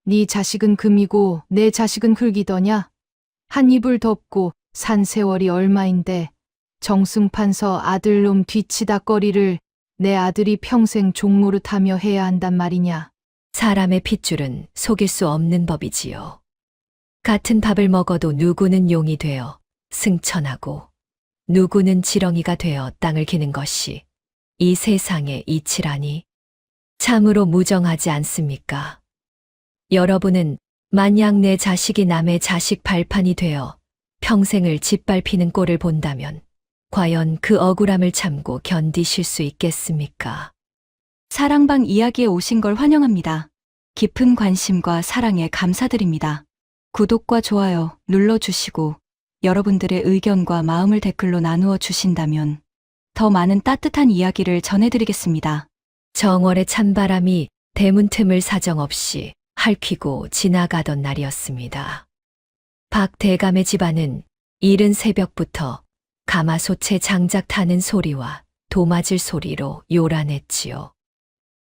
네 자식은 금이고 내 자식은 흙이더냐? 한 이불 덮고 산 세월이 얼마인데 정승판서 아들놈 뒤치다꺼리를 내 아들이 평생 종노릇하며 해야 한단 말이냐? 사람의 핏줄은 속일 수 없는 법이지요. 같은 밥을 먹어도 누구는 용이 되어 승천하고 누구는 지렁이가 되어 땅을 기는 것이 이 세상의 이치라니 참으로 무정하지 않습니까? 여러분은 만약 내 자식이 남의 자식 발판이 되어 평생을 짓밟히는 꼴을 본다면 과연 그 억울함을 참고 견디실 수 있겠습니까? 사랑방 이야기에 오신 걸 환영합니다. 깊은 관심과 사랑에 감사드립니다. 구독과 좋아요 눌러주시고 여러분들의 의견과 마음을 댓글로 나누어 주신다면 더 많은 따뜻한 이야기를 전해드리겠습니다. 정월의 찬바람이 대문 틈을 사정없이 핥히고 지나가던 날이었습니다. 박 대감의 집안은 이른 새벽부터 가마솥에 장작 타는 소리와 도맞을 소리로 요란했지요.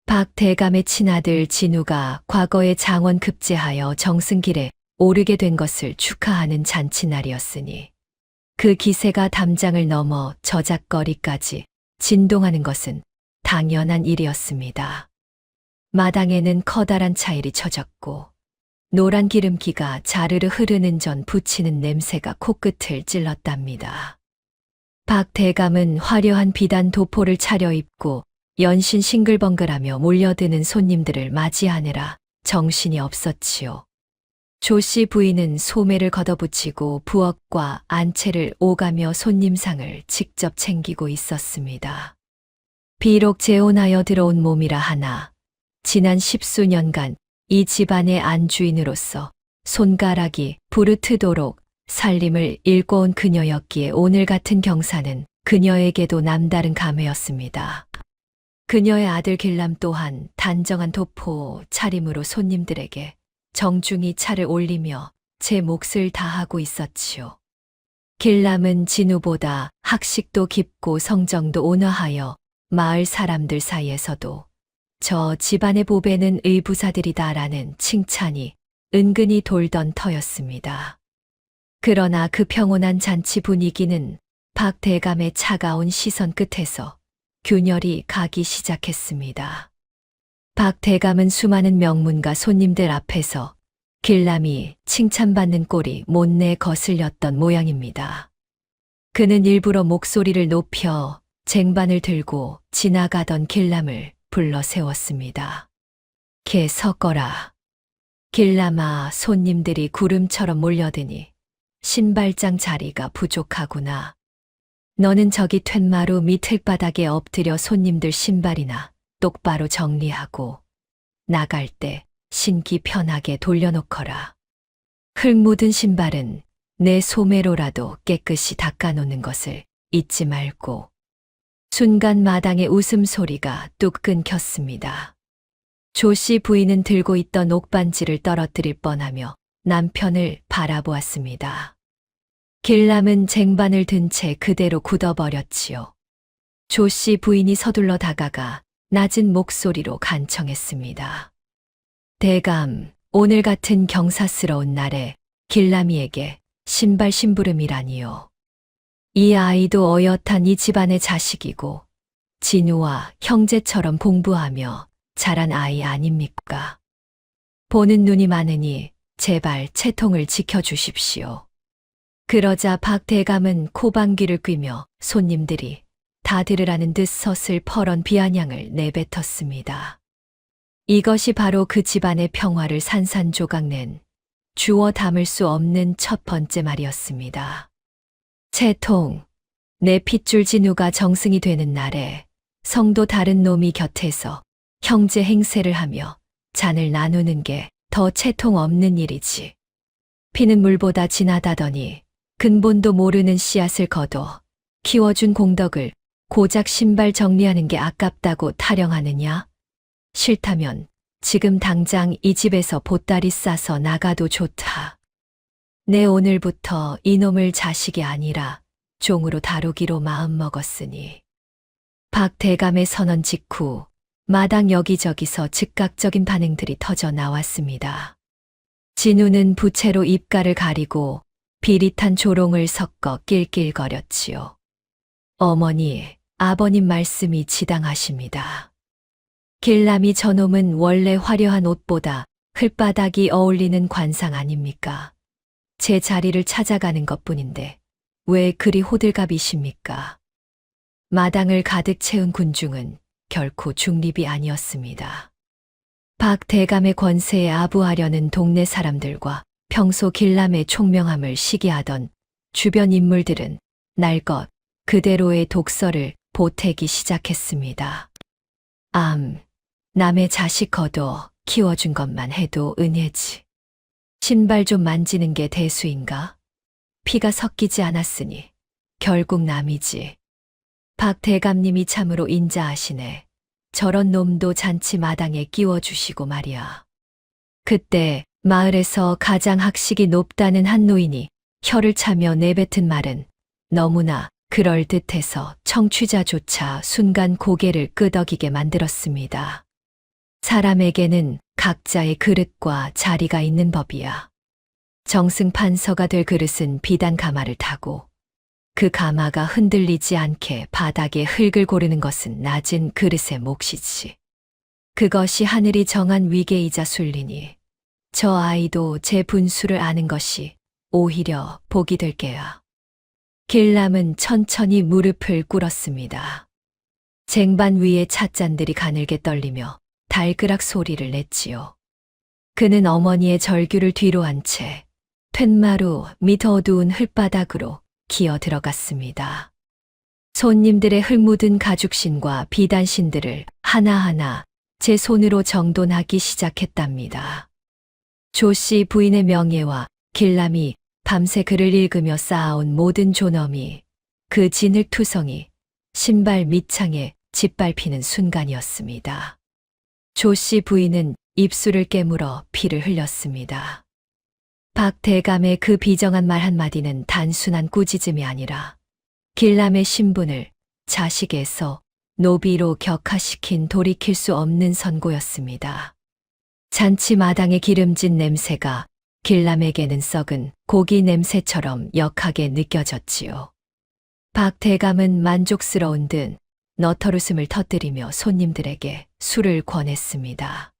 박 대감의 친아들 진우가 과거에 장원 급제하여 정승길에 오르게 된 것을 축하하는 잔치날이었으니 그 기세가 담장을 넘어 저작거리까지 진동하는 것은 당연한 일이었습니다. 마당에는 커다란 차일이 쳐졌고 노란 기름기가 자르르 흐르는 전 부치는 냄새가 코끝을 찔렀답니다. 박 대감은 화려한 비단 도포를 차려입고 연신 싱글벙글하며 몰려드는 손님들을 맞이하느라 정신이 없었지요. 조씨 부인은 소매를 걷어붙이고 부엌과 안채를 오가며 손님상을 직접 챙기고 있었습니다. 비록 재혼하여 들어온 몸이라 하나 지난 10수년간 이 집안의 안주인으로서 손가락이 부르트도록 살림을 일궈온 그녀였기에 오늘 같은 경사는 그녀에게도 남다른 감회였습니다. 그녀의 아들 길람 또한 단정한 도포 차림으로 손님들에게 정중히 차를 올리며 제 몫을 다하고 있었지요. 길람은 진우보다 학식도 깊고 성정도 온화하여 마을 사람들 사이에서도 저 집안의 보배는 의부사들이다라는 칭찬이 은근히 돌던 터였습니다. 그러나 그 평온한 잔치 분위기는 박 대감의 차가운 시선 끝에서 균열이 가기 시작했습니다. 박 대감은 수많은 명문가 손님들 앞에서 길람이 칭찬받는 꼴이 못내 거슬렸던 모양입니다. 그는 일부러 목소리를 높여 쟁반을 들고 지나가던 길람을 불러 세웠습니다. 개 섞어라. 길람아, 손님들이 구름처럼 몰려드니 신발장 자리가 부족하구나. 너는 저기 툇마루 밑흙바닥에 엎드려 손님들 신발이나 똑바로 정리하고 나갈 때 신기 편하게 돌려놓거라. 흙 묻은 신발은 내 소매로라도 깨끗이 닦아놓는 것을 잊지 말고. 순간 마당의 웃음소리가 뚝 끊겼습니다. 조씨 부인은 들고 있던 옥반지를 떨어뜨릴 뻔하며 남편을 바라보았습니다. 길람은 쟁반을 든 채 그대로 굳어버렸지요. 조씨 부인이 서둘러 다가가 낮은 목소리로 간청했습니다. 대감, 오늘 같은 경사스러운 날에 길람이에게 신발 심부름이라니요. 이 아이도 어엿한 이 집안의 자식이고 진우와 형제처럼 공부하며 자란 아이 아닙니까? 보는 눈이 많으니 제발 채통을 지켜주십시오. 그러자 박 대감은 코방귀를 뀌며 손님들이 다 들으라는 듯 섯을 펄언 비아냥을 내뱉었습니다. 이것이 바로 그 집안의 평화를 산산조각낸 주워 담을 수 없는 첫 번째 말이었습니다. 채통, 내 핏줄 진우가 정승이 되는 날에 성도 다른 놈이 곁에서 형제 행세를 하며 잔을 나누는 게 더 채통 없는 일이지. 피는 물보다 진하다더니 근본도 모르는 씨앗을 거둬 키워준 공덕을 고작 신발 정리하는 게 아깝다고 타령하느냐? 싫다면 지금 당장 이 집에서 보따리 싸서 나가도 좋다. 내 오늘부터 이놈을 자식이 아니라 종으로 다루기로 마음먹었으니. 박 대감의 선언 직후 마당 여기저기서 즉각적인 반응들이 터져 나왔습니다. 진우는 부채로 입가를 가리고 비릿한 조롱을 섞어 낄낄거렸지요. 어머니, 아버님 말씀이 지당하십니다. 길남이 저놈은 원래 화려한 옷보다 흘바닥이 어울리는 관상 아닙니까? 제 자리를 찾아가는 것뿐인데 왜 그리 호들갑이십니까? 마당을 가득 채운 군중은 결코 중립이 아니었습니다. 박 대감의 권세에 아부하려는 동네 사람들과 평소 길남의 총명함을 시기하던 주변 인물들은 날것 그대로의 독설을 보태기 시작했습니다. 남의 자식 거둬 키워준 것만 해도 은혜지. 신발 좀 만지는 게 대수인가? 피가 섞이지 않았으니 결국 남이지. 박 대감님이 참으로 인자하시네. 저런 놈도 잔치 마당에 끼워주시고 말이야. 그때 마을에서 가장 학식이 높다는 한 노인이 혀를 차며 내뱉은 말은 너무나 그럴듯해서 청취자조차 순간 고개를 끄덕이게 만들었습니다. 사람에게는 각자의 그릇과 자리가 있는 법이야. 정승판서가 될 그릇은 비단 가마를 타고 그 가마가 흔들리지 않게 바닥에 흙을 고르는 것은 낮은 그릇의 몫이지. 그것이 하늘이 정한 위계이자 순리니 저 아이도 제 분수를 아는 것이 오히려 복이 될 게야. 길남은 천천히 무릎을 꿇었습니다. 쟁반 위에 찻잔들이 가늘게 떨리며 달그락 소리를 냈지요. 그는 어머니의 절규를 뒤로 한 채 툇마루 밑 어두운 흙바닥으로 기어 들어갔습니다. 손님들의 흙 묻은 가죽신과 비단신들을 하나하나 제 손으로 정돈하기 시작했답니다. 조씨 부인의 명예와 길남이 밤새 글을 읽으며 쌓아온 모든 존엄이 그 진흙투성이 신발 밑창에 짓밟히는 순간이었습니다. 조씨 부인은 입술을 깨물어 피를 흘렸습니다. 박 대감의 그 비정한 말 한마디는 단순한 꾸짖음이 아니라 길남의 신분을 자식에서 노비로 격하시킨 돌이킬 수 없는 선고였습니다. 잔치 마당의 기름진 냄새가 길남에게는 썩은 고기 냄새처럼 역하게 느껴졌지요. 박 대감은 만족스러운 듯 너털웃음을 터뜨리며 손님들에게 술을 권했습니다.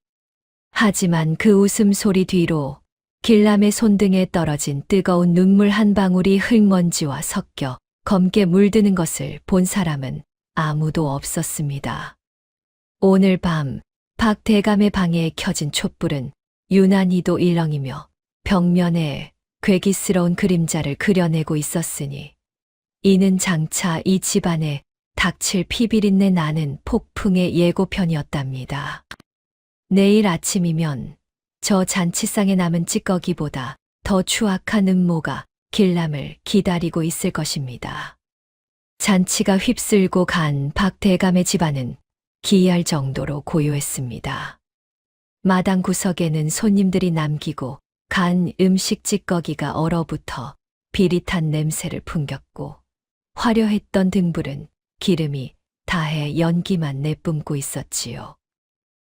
하지만 그 웃음소리 뒤로 길남의 손등에 떨어진 뜨거운 눈물 한 방울이 흙먼지와 섞여 검게 물드는 것을 본 사람은 아무도 없었습니다. 오늘 밤 박 대감의 방에 켜진 촛불은 유난히도 일렁이며 벽면에 괴기스러운 그림자를 그려내고 있었으니 이는 장차 이 집안에 닥칠 피비린내 나는 폭풍의 예고편이었답니다. 내일 아침이면 저 잔치상에 남은 찌꺼기보다 더 추악한 음모가 길남을 기다리고 있을 것입니다. 잔치가 휩쓸고 간 박 대감의 집안은 기이할 정도로 고요했습니다. 마당 구석에는 손님들이 남기고 간 음식 찌꺼기가 얼어붙어 비릿한 냄새를 풍겼고 화려했던 등불은 기름이 다해 연기만 내뿜고 있었지요.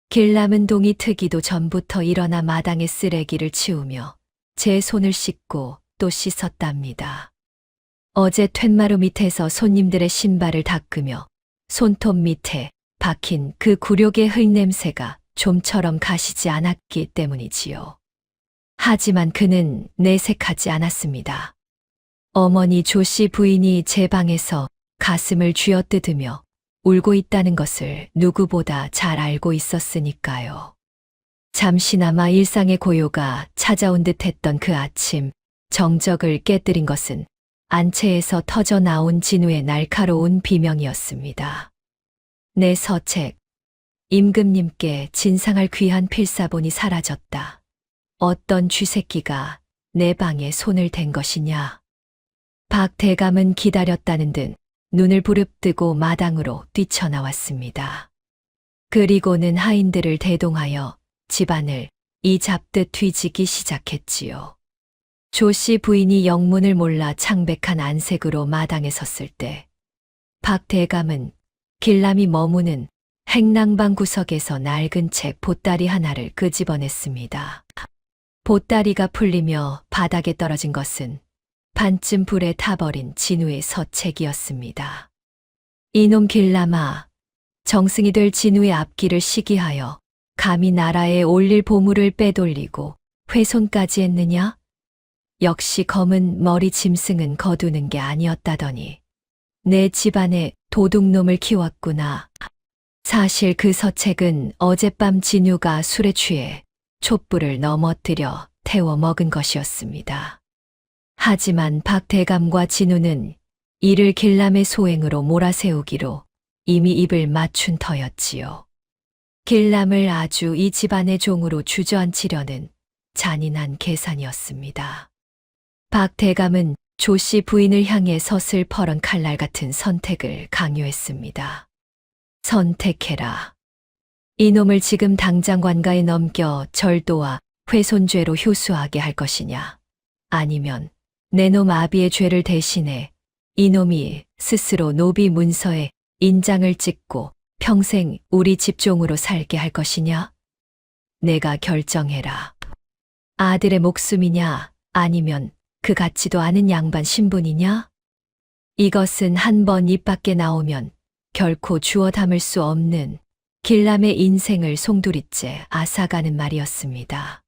길남은 동이 트기도 전부터 일어나 마당의 쓰레기를 치우며 제 손을 씻고 또 씻었답니다. 어제 툇마루 밑에서 손님들의 신발을 닦으며 손톱 밑에 박힌 그 굴욕의 흙냄새가 좀처럼 가시지 않았기 때문이지요. 하지만 그는 내색하지 않았습니다. 어머니 조씨 부인이 제 방에서 가슴을 쥐어뜯으며 울고 있다는 것을 누구보다 잘 알고 있었으니까요. 잠시나마 일상의 고요가 찾아온 듯했던 그 아침, 정적을 깨뜨린 것은 안채에서 터져 나온 진우의 날카로운 비명이었습니다. 내 서책, 임금님께 진상할 귀한 필사본이 사라졌다. 어떤 쥐새끼가 내 방에 손을 댄 것이냐. 박 대감은 기다렸다는 듯 눈을 부릅뜨고 마당으로 뛰쳐나왔습니다. 그리고는 하인들을 대동하여 집안을 이 잡듯 뒤지기 시작했지요. 조씨 부인이 영문을 몰라 창백한 안색으로 마당에 섰을 때 박 대감은 길남이 머무는 행랑방 구석에서 낡은 책 보따리 하나를 끄집어냈습니다. 보따리가 풀리며 바닥에 떨어진 것은 반쯤 불에 타버린 진우의 서책이었습니다. 이놈 길람아, 정승이 될 진우의 앞길을 시기하여 감히 나라에 올릴 보물을 빼돌리고 훼손까지 했느냐? 역시 검은 머리 짐승은 거두는 게 아니었다더니 내 집안에 도둑놈을 키웠구나. 사실 그 서책은 어젯밤 진우가 술에 취해 촛불을 넘어뜨려 태워 먹은 것이었습니다. 하지만 박대감과 진우는 이를 길람의 소행으로 몰아세우기로 이미 입을 맞춘 터였지요. 길람을 아주 이 집안의 종으로 주저앉히려는 잔인한 계산이었습니다. 박대감은 조씨 부인을 향해 서슬퍼런 칼날 같은 선택을 강요했습니다. 선택해라. 이놈을 지금 당장 관가에 넘겨 절도와 훼손죄로 효수하게 할 것이냐. 아니면 내 놈 아비의 죄를 대신해 이놈이 스스로 노비 문서에 인장을 찍고 평생 우리 집종으로 살게 할 것이냐? 내가 결정해라. 아들의 목숨이냐 아니면 그 같지도 않은 양반 신분이냐? 이것은 한 번 입 밖에 나오면 결코 주워 담을 수 없는 길람의 인생을 송두리째 앗아가는 말이었습니다.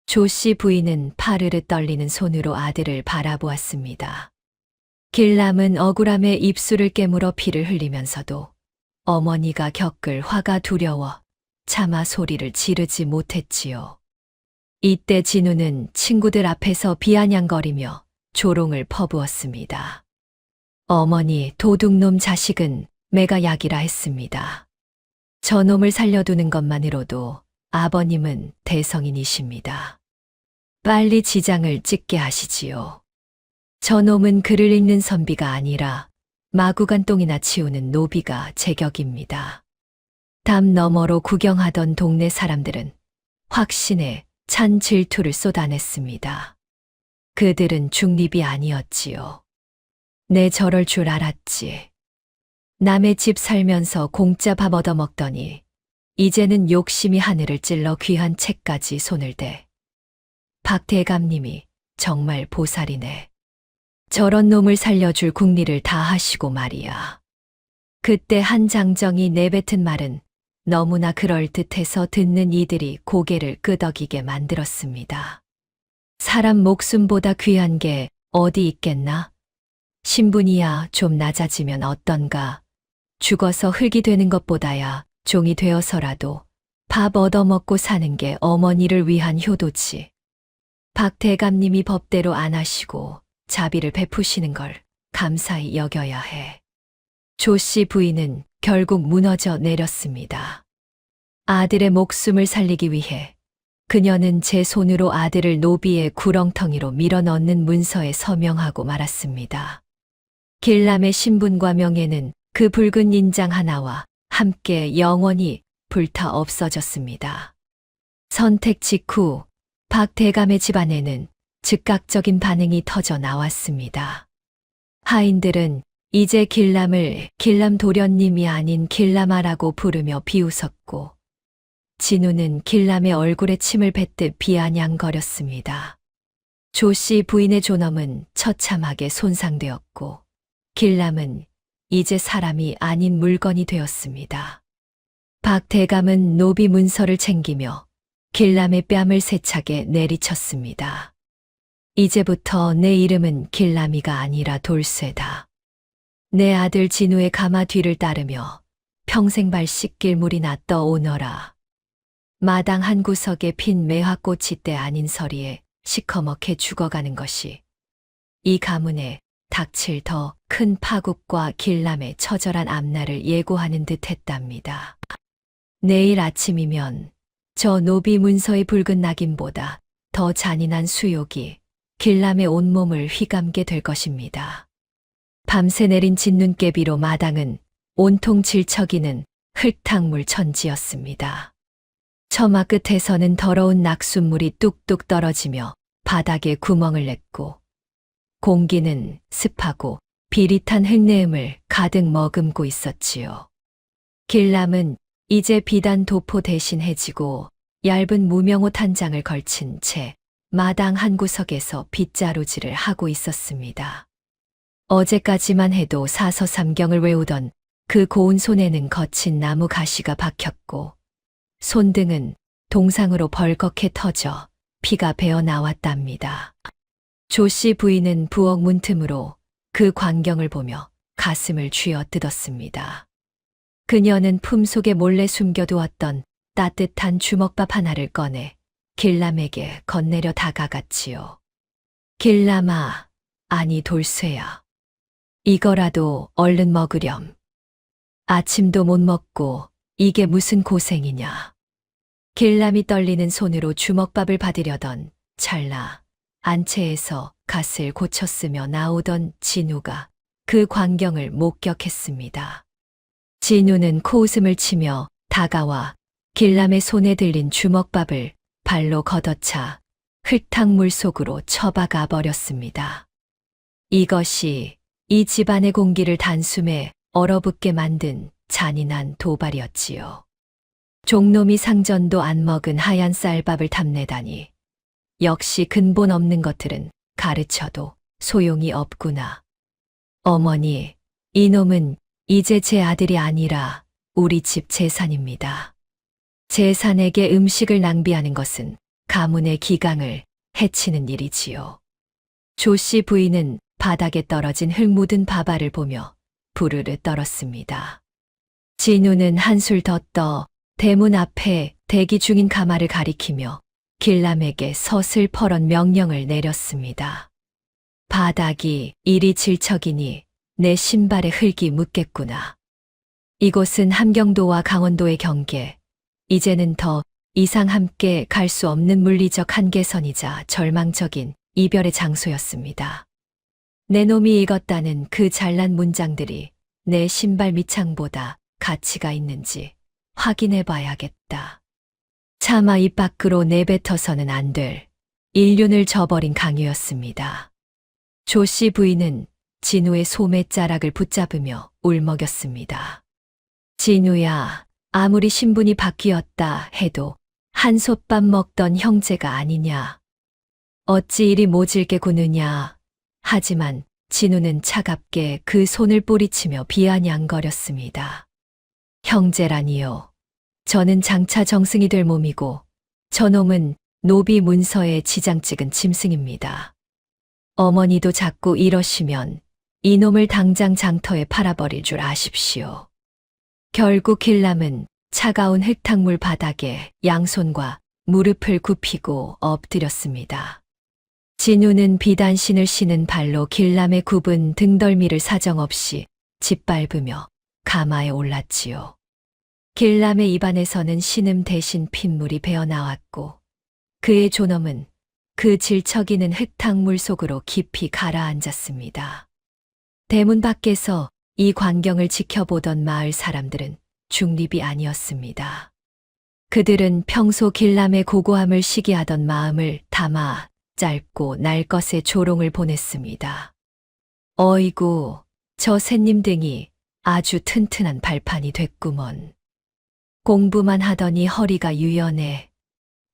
조씨 부인은 파르르 떨리는 손으로 아들을 바라보았습니다. 길람은 억울함에 입술을 깨물어 피를 흘리면서도 어머니가 겪을 화가 두려워 차마 소리를 지르지 못했지요. 이때 진우는 친구들 앞에서 비아냥거리며 조롱을 퍼부었습니다. 어머니, 도둑놈 자식은 매가 약이라 했습니다. 저놈을 살려두는 것만으로도 아버님은 대성인이십니다. 빨리 지장을 찍게 하시지요. 저놈은 글을 읽는 선비가 아니라 마구간 똥이나 치우는 노비가 제격입니다. 담 너머로 구경하던 동네 사람들은 확신에 찬 질투를 쏟아냈습니다. 그들은 중립이 아니었지요. 내 저럴 줄 알았지. 남의 집 살면서 공짜 밥 얻어먹더니 이제는 욕심이 하늘을 찔러 귀한 책까지 손을 대. 박 대감님이 정말 보살이네. 저런 놈을 살려줄 궁리를 다 하시고 말이야. 그때 한 장정이 내뱉은 말은 너무나 그럴듯해서 듣는 이들이 고개를 끄덕이게 만들었습니다. 사람 목숨보다 귀한 게 어디 있겠나? 신분이야 좀 낮아지면 어떤가? 죽어서 흙이 되는 것보다야 종이 되어서라도 밥 얻어먹고 사는 게 어머니를 위한 효도지. 박 대감님이 법대로 안 하시고 자비를 베푸시는 걸 감사히 여겨야 해. 조씨 부인은 결국 무너져 내렸습니다. 아들의 목숨을 살리기 위해 그녀는 제 손으로 아들을 노비의 구렁텅이로 밀어넣는 문서에 서명하고 말았습니다. 길람의 신분과 명예는 그 붉은 인장 하나와 함께 영원히 불타 없어졌습니다. 선택 직후 박 대감의 집안에는 즉각적인 반응이 터져 나왔습니다. 하인들은 이제 길람을 길람 도련님이 아닌 길람아라고 부르며 비웃었고 진우는 길람의 얼굴에 침을 뱉듯 비아냥거렸습니다. 조씨 부인의 존엄은 처참하게 손상되었고 길람은 이제 사람이 아닌 물건이 되었습니다. 박 대감은 노비 문서를 챙기며 길람의 뺨을 세차게 내리쳤습니다. 이제부터 내 이름은 길람이가 아니라 돌쇠다. 내 아들 진우의 가마 뒤를 따르며 평생 발 씻길 물이나 떠오너라. 마당 한 구석에 핀 매화꽃이 때 아닌 서리에 시커멓게 죽어가는 것이 이 가문에 닥칠 더 큰 파국과 길람의 처절한 앞날을 예고하는 듯 했답니다. 내일 아침이면 저 노비 문서의 붉은 낙인보다 더 잔인한 수욕이 길람의 온몸을 휘감게 될 것입니다. 밤새 내린 진눈깨비로 마당은 온통 질척이는 흙탕물 천지였습니다. 처마 끝에서는 더러운 낙숫물이 뚝뚝 떨어지며 바닥에 구멍을 냈고 공기는 습하고 비릿한 흙내음을 가득 머금고 있었지요. 길람은 이제 비단 도포 대신 해지고 얇은 무명옷 한 장을 걸친 채 마당 한 구석에서 빗자루질을 하고 있었습니다. 어제까지만 해도 사서삼경을 외우던 그 고운 손에는 거친 나무 가시가 박혔고 손등은 동상으로 벌겋게 터져 피가 배어 나왔답니다. 조씨 부인은 부엌 문틈으로 그 광경을 보며 가슴을 쥐어 뜯었습니다. 그녀는 품속에 몰래 숨겨두었던 따뜻한 주먹밥 하나를 꺼내 길람에게 건네려 다가갔지요. 길람아, 아니 돌쇠야. 이거라도 얼른 먹으렴. 아침도 못 먹고 이게 무슨 고생이냐. 길람이 떨리는 손으로 주먹밥을 받으려던 찰나 안채에서 갓을 고쳤으며 나오던 진우가 그 광경을 목격했습니다. 진우는 코웃음을 치며 다가와 길람의 손에 들린 주먹밥을 발로 걷어차 흙탕물 속으로 처박아 버렸습니다. 이것이 이 집안의 공기를 단숨에 얼어붙게 만든 잔인한 도발이었지요. 종놈이 상전도 안 먹은 하얀 쌀밥을 탐내다니. 역시 근본 없는 것들은 가르쳐도 소용이 없구나. 어머니, 이놈은 이제 제 아들이 아니라 우리 집 재산입니다. 재산에게 음식을 낭비하는 것은 가문의 기강을 해치는 일이지요. 조씨 부인은 바닥에 떨어진 흙 묻은 밥알을 보며 부르르 떨었습니다. 진우는 한술 더 떠 대문 앞에 대기 중인 가마를 가리키며 길람에게 서슬퍼런 명령을 내렸습니다. 바닥이 이리 질척이니 내 신발에 흙이 묻겠구나. 이곳은 함경도와 강원도의 경계, 이제는 더 이상 함께 갈 수 없는 물리적 한계선이자 절망적인 이별의 장소였습니다. 내 놈이 읽었다는 그 잘난 문장들이 내 신발 밑창보다 가치가 있는지 확인해 봐야겠다. 차마 입 밖으로 내뱉어서는 안 될 인륜을 저버린 강요였습니다. 조씨 부인은 진우의 소매자락을 붙잡으며 울먹였습니다. 진우야, 아무리 신분이 바뀌었다 해도 한솥밥 먹던 형제가 아니냐. 어찌 이리 모질게 구느냐. 하지만 진우는 차갑게 그 손을 뿌리치며 비아냥거렸습니다. 형제라니요. 저는 장차 정승이 될 몸이고 저놈은 노비 문서에 지장 찍은 짐승입니다. 어머니도 자꾸 이러시면 이놈을 당장 장터에 팔아버릴 줄 아십시오. 결국 길람은 차가운 흙탕물 바닥에 양손과 무릎을 굽히고 엎드렸습니다. 진우는 비단신을 신은 발로 길람의 굽은 등덜미를 사정없이 짓밟으며 가마에 올랐지요. 길람의 입안에서는 신음 대신 핏물이 배어나왔고 그의 존엄은 그 질척이는 흙탕물 속으로 깊이 가라앉았습니다. 대문 밖에서 이 광경을 지켜보던 마을 사람들은 중립이 아니었습니다. 그들은 평소 길람의 고고함을 시기하던 마음을 담아 짧고 날 것의 조롱을 보냈습니다. 어이구, 저 샌님 등이 아주 튼튼한 발판이 됐구먼. 공부만 하더니 허리가 유연해.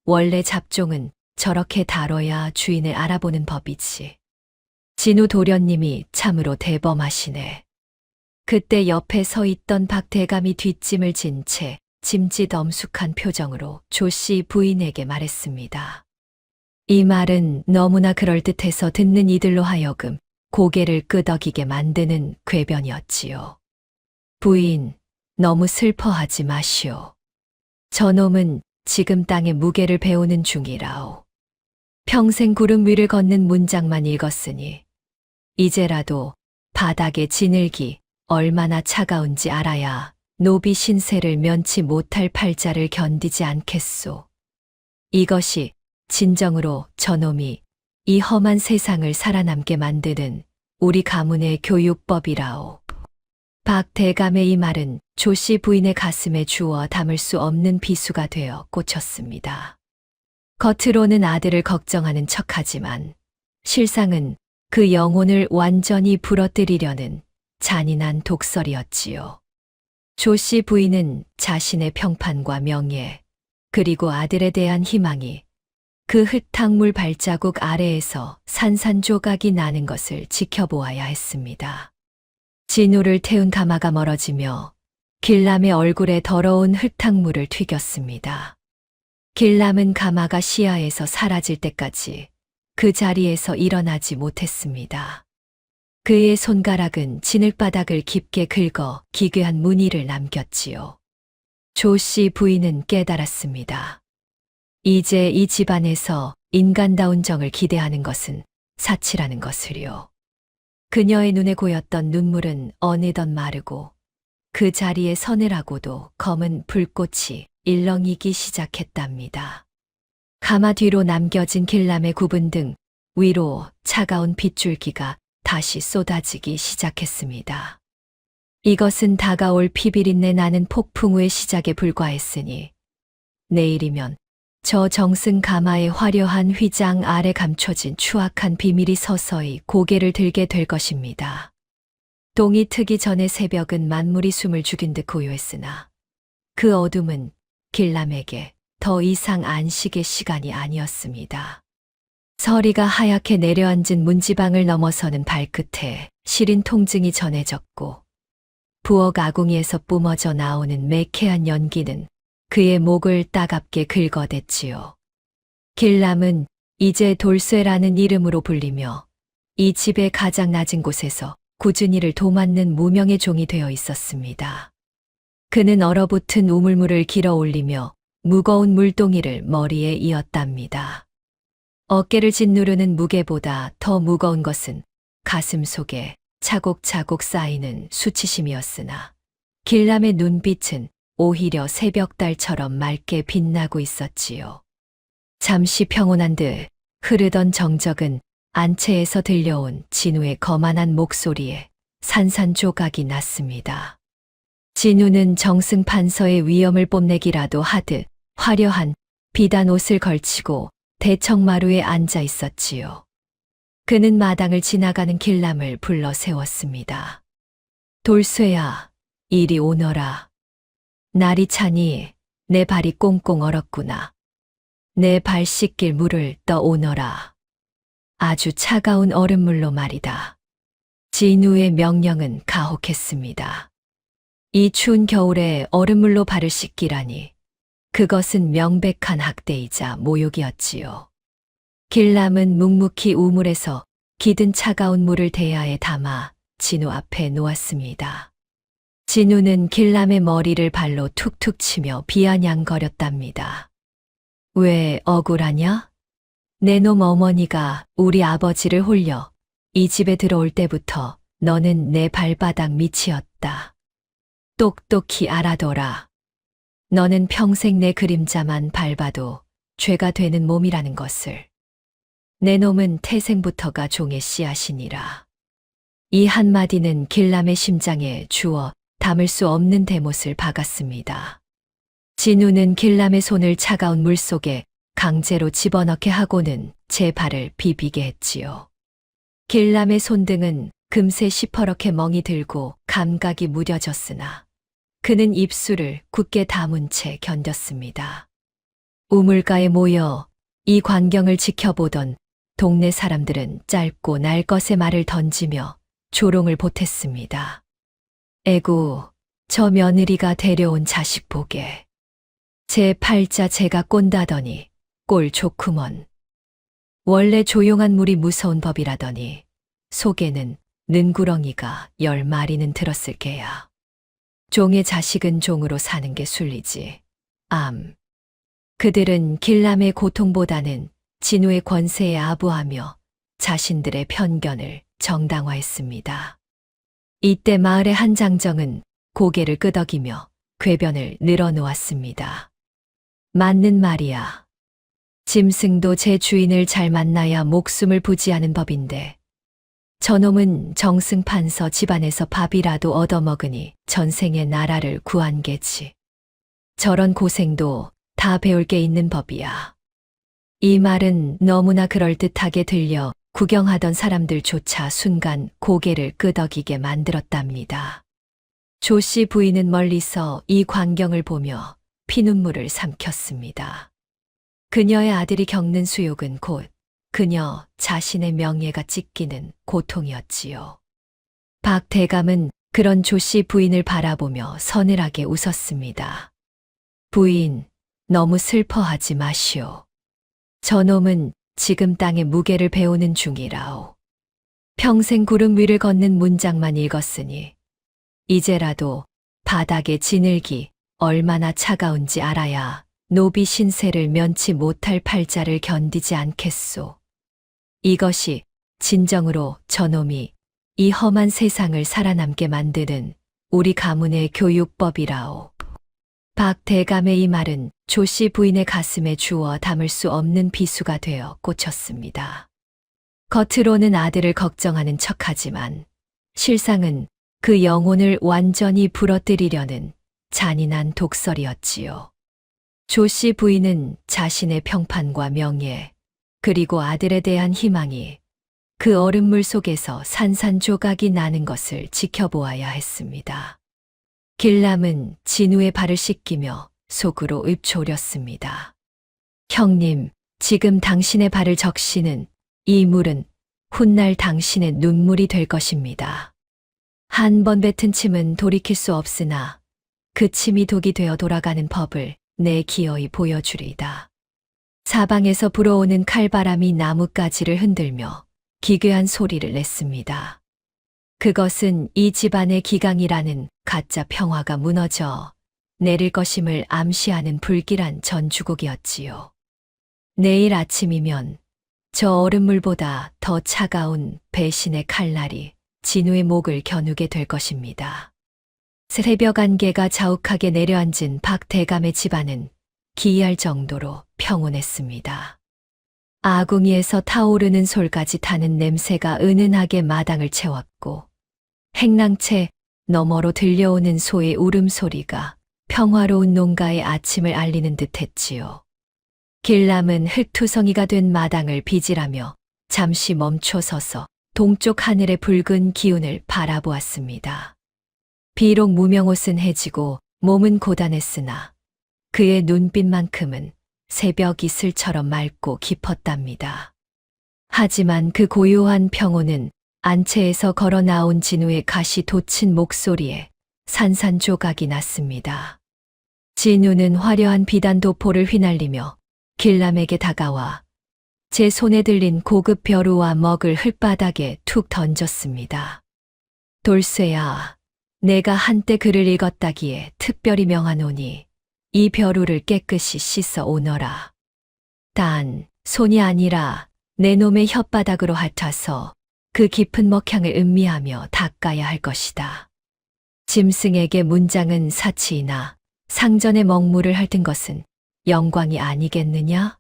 원래 잡종은 저렇게 다뤄야 주인을 알아보는 법이지. 진우 도련님이 참으로 대범하시네. 그때 옆에 서 있던 박 대감이 뒷짐을 진 채 짐짓 엄숙한 표정으로 조씨 부인에게 말했습니다. 이 말은 너무나 그럴듯해서 듣는 이들로 하여금 고개를 끄덕이게 만드는 궤변이었지요. 부인, 너무 슬퍼하지 마시오. 저놈은 지금 땅의 무게를 배우는 중이라오. 평생 구름 위를 걷는 문장만 읽었으니 이제라도 바닥의 지늘기 얼마나 차가운지 알아야 노비 신세를 면치 못할 팔자를 견디지 않겠소. 이것이 진정으로 저놈이 이 험한 세상을 살아남게 만드는 우리 가문의 교육법이라오. 박 대감의 이 말은 조씨 부인의 가슴에 주워 담을 수 없는 비수가 되어 꽂혔습니다. 겉으로는 아들을 걱정하는 척하지만 실상은 그 영혼을 완전히 부러뜨리려는 잔인한 독설이었지요. 조씨 부인은 자신의 평판과 명예, 그리고 아들에 대한 희망이 그 흙탕물 발자국 아래에서 산산조각이 나는 것을 지켜보아야 했습니다. 진우를 태운 가마가 멀어지며 길람의 얼굴에 더러운 흙탕물을 튀겼습니다. 길람은 가마가 시야에서 사라질 때까지 그 자리에서 일어나지 못했습니다. 그의 손가락은 진흙바닥을 깊게 긁어 기괴한 무늬를 남겼지요. 조씨 부인은 깨달았습니다. 이제 이 집안에서 인간다운 정을 기대하는 것은 사치라는 것을요. 그녀의 눈에 고였던 눈물은 어느덧 마르고 그 자리에 서늘하고도 검은 불꽃이 일렁이기 시작했답니다. 가마 뒤로 남겨진 길람의 구분 등 위로 차가운 빗줄기가 다시 쏟아지기 시작했습니다. 이것은 다가올 피비린내 나는 폭풍우의 시작에 불과했으니 내일이면 저 정승 가마의 화려한 휘장 아래 감춰진 추악한 비밀이 서서히 고개를 들게 될 것입니다. 동이 트기 전에 새벽은 만물이 숨을 죽인 듯 고요했으나 그 어둠은 길람에게 더 이상 안식의 시간이 아니었습니다. 서리가 하얗게 내려앉은 문지방을 넘어서는 발끝에 시린 통증이 전해졌고 부엌 아궁이에서 뿜어져 나오는 매캐한 연기는 그의 목을 따갑게 긁어댔지요. 길람은 이제 돌쇠라는 이름으로 불리며 이 집의 가장 낮은 곳에서 꾸준히 이를 도맡는 무명의 종이 되어 있었습니다. 그는 얼어붙은 우물물을 길어 올리며 무거운 물동이를 머리에 이었답니다. 어깨를 짓누르는 무게보다 더 무거운 것은 가슴 속에 차곡차곡 쌓이는 수치심이었으나 길람의 눈빛은 오히려 새벽달처럼 맑게 빛나고 있었지요. 잠시 평온한 듯 흐르던 정적은 안채에서 들려온 진우의 거만한 목소리에 산산조각이 났습니다. 진우는 정승 판서의 위엄을 뽐내기라도 하듯 화려한 비단 옷을 걸치고 대청마루에 앉아 있었지요. 그는 마당을 지나가는 길람을 불러 세웠습니다. 돌쇠야, 이리 오너라. 날이 차니 내 발이 꽁꽁 얼었구나. 내 발 씻길 물을 떠오너라. 아주 차가운 얼음물로 말이다. 진우의 명령은 가혹했습니다. 이 추운 겨울에 얼음물로 발을 씻기라니 그것은 명백한 학대이자 모욕이었지요. 길람은 묵묵히 우물에서 기든 차가운 물을 대야에 담아 진우 앞에 놓았습니다. 진우는 길람의 머리를 발로 툭툭 치며 비아냥거렸답니다. 왜 억울하냐? 내 놈 어머니가 우리 아버지를 홀려 이 집에 들어올 때부터 너는 내 발바닥 밑이었다. 똑똑히 알아둬라. 너는 평생 내 그림자만 밟아도 죄가 되는 몸이라는 것을. 내 놈은 태생부터가 종의 씨앗이니라. 이 한마디는 길람의 심장에 주워 담을 수 없는 대못을 박았습니다. 진우는 길람의 손을 차가운 물 속에 강제로 집어넣게 하고는 제 발을 비비게 했지요. 길람의 손등은 금세 시퍼렇게 멍이 들고 감각이 무뎌졌으나 그는 입술을 굳게 다문 채 견뎠습니다. 우물가에 모여 이 광경을 지켜보던 동네 사람들은 짧고 날것의 말을 던지며 조롱을 보탰습니다. 에구, 저 며느리가 데려온 자식 보게. 제 팔자 제가 꼰다더니 꼴 좋구먼. 원래 조용한 물이 무서운 법이라더니 속에는 능구렁이가 10마리는 들었을 게야. 종의 자식은 종으로 사는 게 순리지. 암. 그들은 길람의 고통보다는 진우의 권세에 아부하며 자신들의 편견을 정당화했습니다. 이때 마을의 한 장정은 고개를 끄덕이며 궤변을 늘어놓았습니다. 맞는 말이야. 짐승도 제 주인을 잘 만나야 목숨을 부지하는 법인데 저놈은 정승 판서 집안에서 밥이라도 얻어먹으니 전생에 나라를 구한 게지. 저런 고생도 다 배울 게 있는 법이야. 이 말은 너무나 그럴듯하게 들려 구경하던 사람들조차 순간 고개를 끄덕이게 만들었답니다. 조씨 부인은 멀리서 이 광경을 보며 피눈물을 삼켰습니다. 그녀의 아들이 겪는 수욕은 곧 그녀 자신의 명예가 찢기는 고통이었지요. 박 대감은 그런 조 씨 부인을 바라보며 서늘하게 웃었습니다. 부인, 너무 슬퍼하지 마시오. 저놈은 지금 땅의 무게를 배우는 중이라오. 평생 구름 위를 걷는 문장만 읽었으니 이제라도 바닥의 지늘기 얼마나 차가운지 알아야 노비 신세를 면치 못할 팔자를 견디지 않겠소. 이것이 진정으로 저놈이 이 험한 세상을 살아남게 만드는 우리 가문의 교육법이라오. 박 대감의 이 말은 조 씨 부인의 가슴에 주워 담을 수 없는 비수가 되어 꽂혔습니다. 겉으로는 아들을 걱정하는 척하지만 실상은 그 영혼을 완전히 부러뜨리려는 잔인한 독설이었지요. 조 씨 부인은 자신의 평판과 명예, 그리고 아들에 대한 희망이 그 얼음물 속에서 산산조각이 나는 것을 지켜보아야 했습니다. 길람은 진우의 발을 씻기며 속으로 읊조렸습니다. 형님, 지금 당신의 발을 적시는 이 물은 훗날 당신의 눈물이 될 것입니다. 한 번 뱉은 침은 돌이킬 수 없으나 그 침이 독이 되어 돌아가는 법을 내 기어이 보여주리이다. 사방에서 불어오는 칼바람이 나뭇가지를 흔들며 기괴한 소리를 냈습니다. 그것은 이 집안의 기강이라는 가짜 평화가 무너져 내릴 것임을 암시하는 불길한 전주곡이었지요. 내일 아침이면 저 얼음물보다 더 차가운 배신의 칼날이 진우의 목을 겨누게 될 것입니다. 새벽 안개가 자욱하게 내려앉은 박 대감의 집안은 기이할 정도로 평온했습니다. 아궁이에서 타오르는 솔까지 타는 냄새가 은은하게 마당을 채웠고 행랑채 너머로 들려오는 소의 울음소리가 평화로운 농가의 아침을 알리는 듯했지요. 길람은 흙투성이가 된 마당을 비질하며 잠시 멈춰 서서 동쪽 하늘의 붉은 기운을 바라보았습니다. 비록 무명옷은 해지고 몸은 고단했으나 그의 눈빛만큼은 새벽 이슬처럼 맑고 깊었답니다. 하지만 그 고요한 평온은 안채에서 걸어 나온 진우의 가시 돋친 목소리에 산산조각이 났습니다. 진우는 화려한 비단 도포를 휘날리며 길람에게 다가와 제 손에 들린 고급 벼루와 먹을 흙바닥에 툭 던졌습니다. 돌쇠야, 내가 한때 글을 읽었다기에 특별히 명하노니 이 벼루를 깨끗이 씻어 오너라. 단 손이 아니라 내 놈의 혓바닥으로 핥아서 그 깊은 먹향을 음미하며 닦아야 할 것이다. 짐승에게 문장은 사치이나 상전의 먹물을 핥은 것은 영광이 아니겠느냐?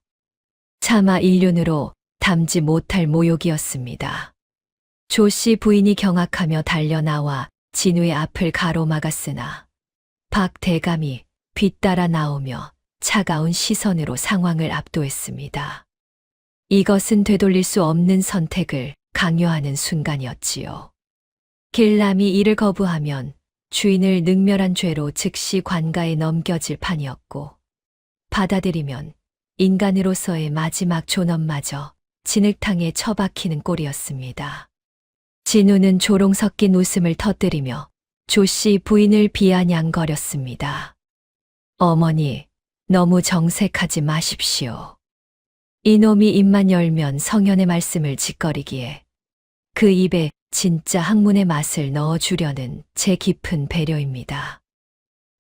차마 일륜으로 담지 못할 모욕이었습니다. 조 씨 부인이 경악하며 달려나와 진우의 앞을 가로막았으나 박 대감이 뒤따라 나오며 차가운 시선으로 상황을 압도했습니다. 이것은 되돌릴 수 없는 선택을 강요하는 순간이었지요. 길람이 이를 거부하면 주인을 능멸한 죄로 즉시 관가에 넘겨질 판이었고 받아들이면 인간으로서의 마지막 존엄마저 진흙탕에 처박히는 꼴이었습니다. 진우는 조롱 섞인 웃음을 터뜨리며 조씨 부인을 비아냥거렸습니다. 어머니, 너무 정색하지 마십시오. 이놈이 입만 열면 성현의 말씀을 짓거리기에 그 입에 진짜 학문의 맛을 넣어주려는 제 깊은 배려입니다.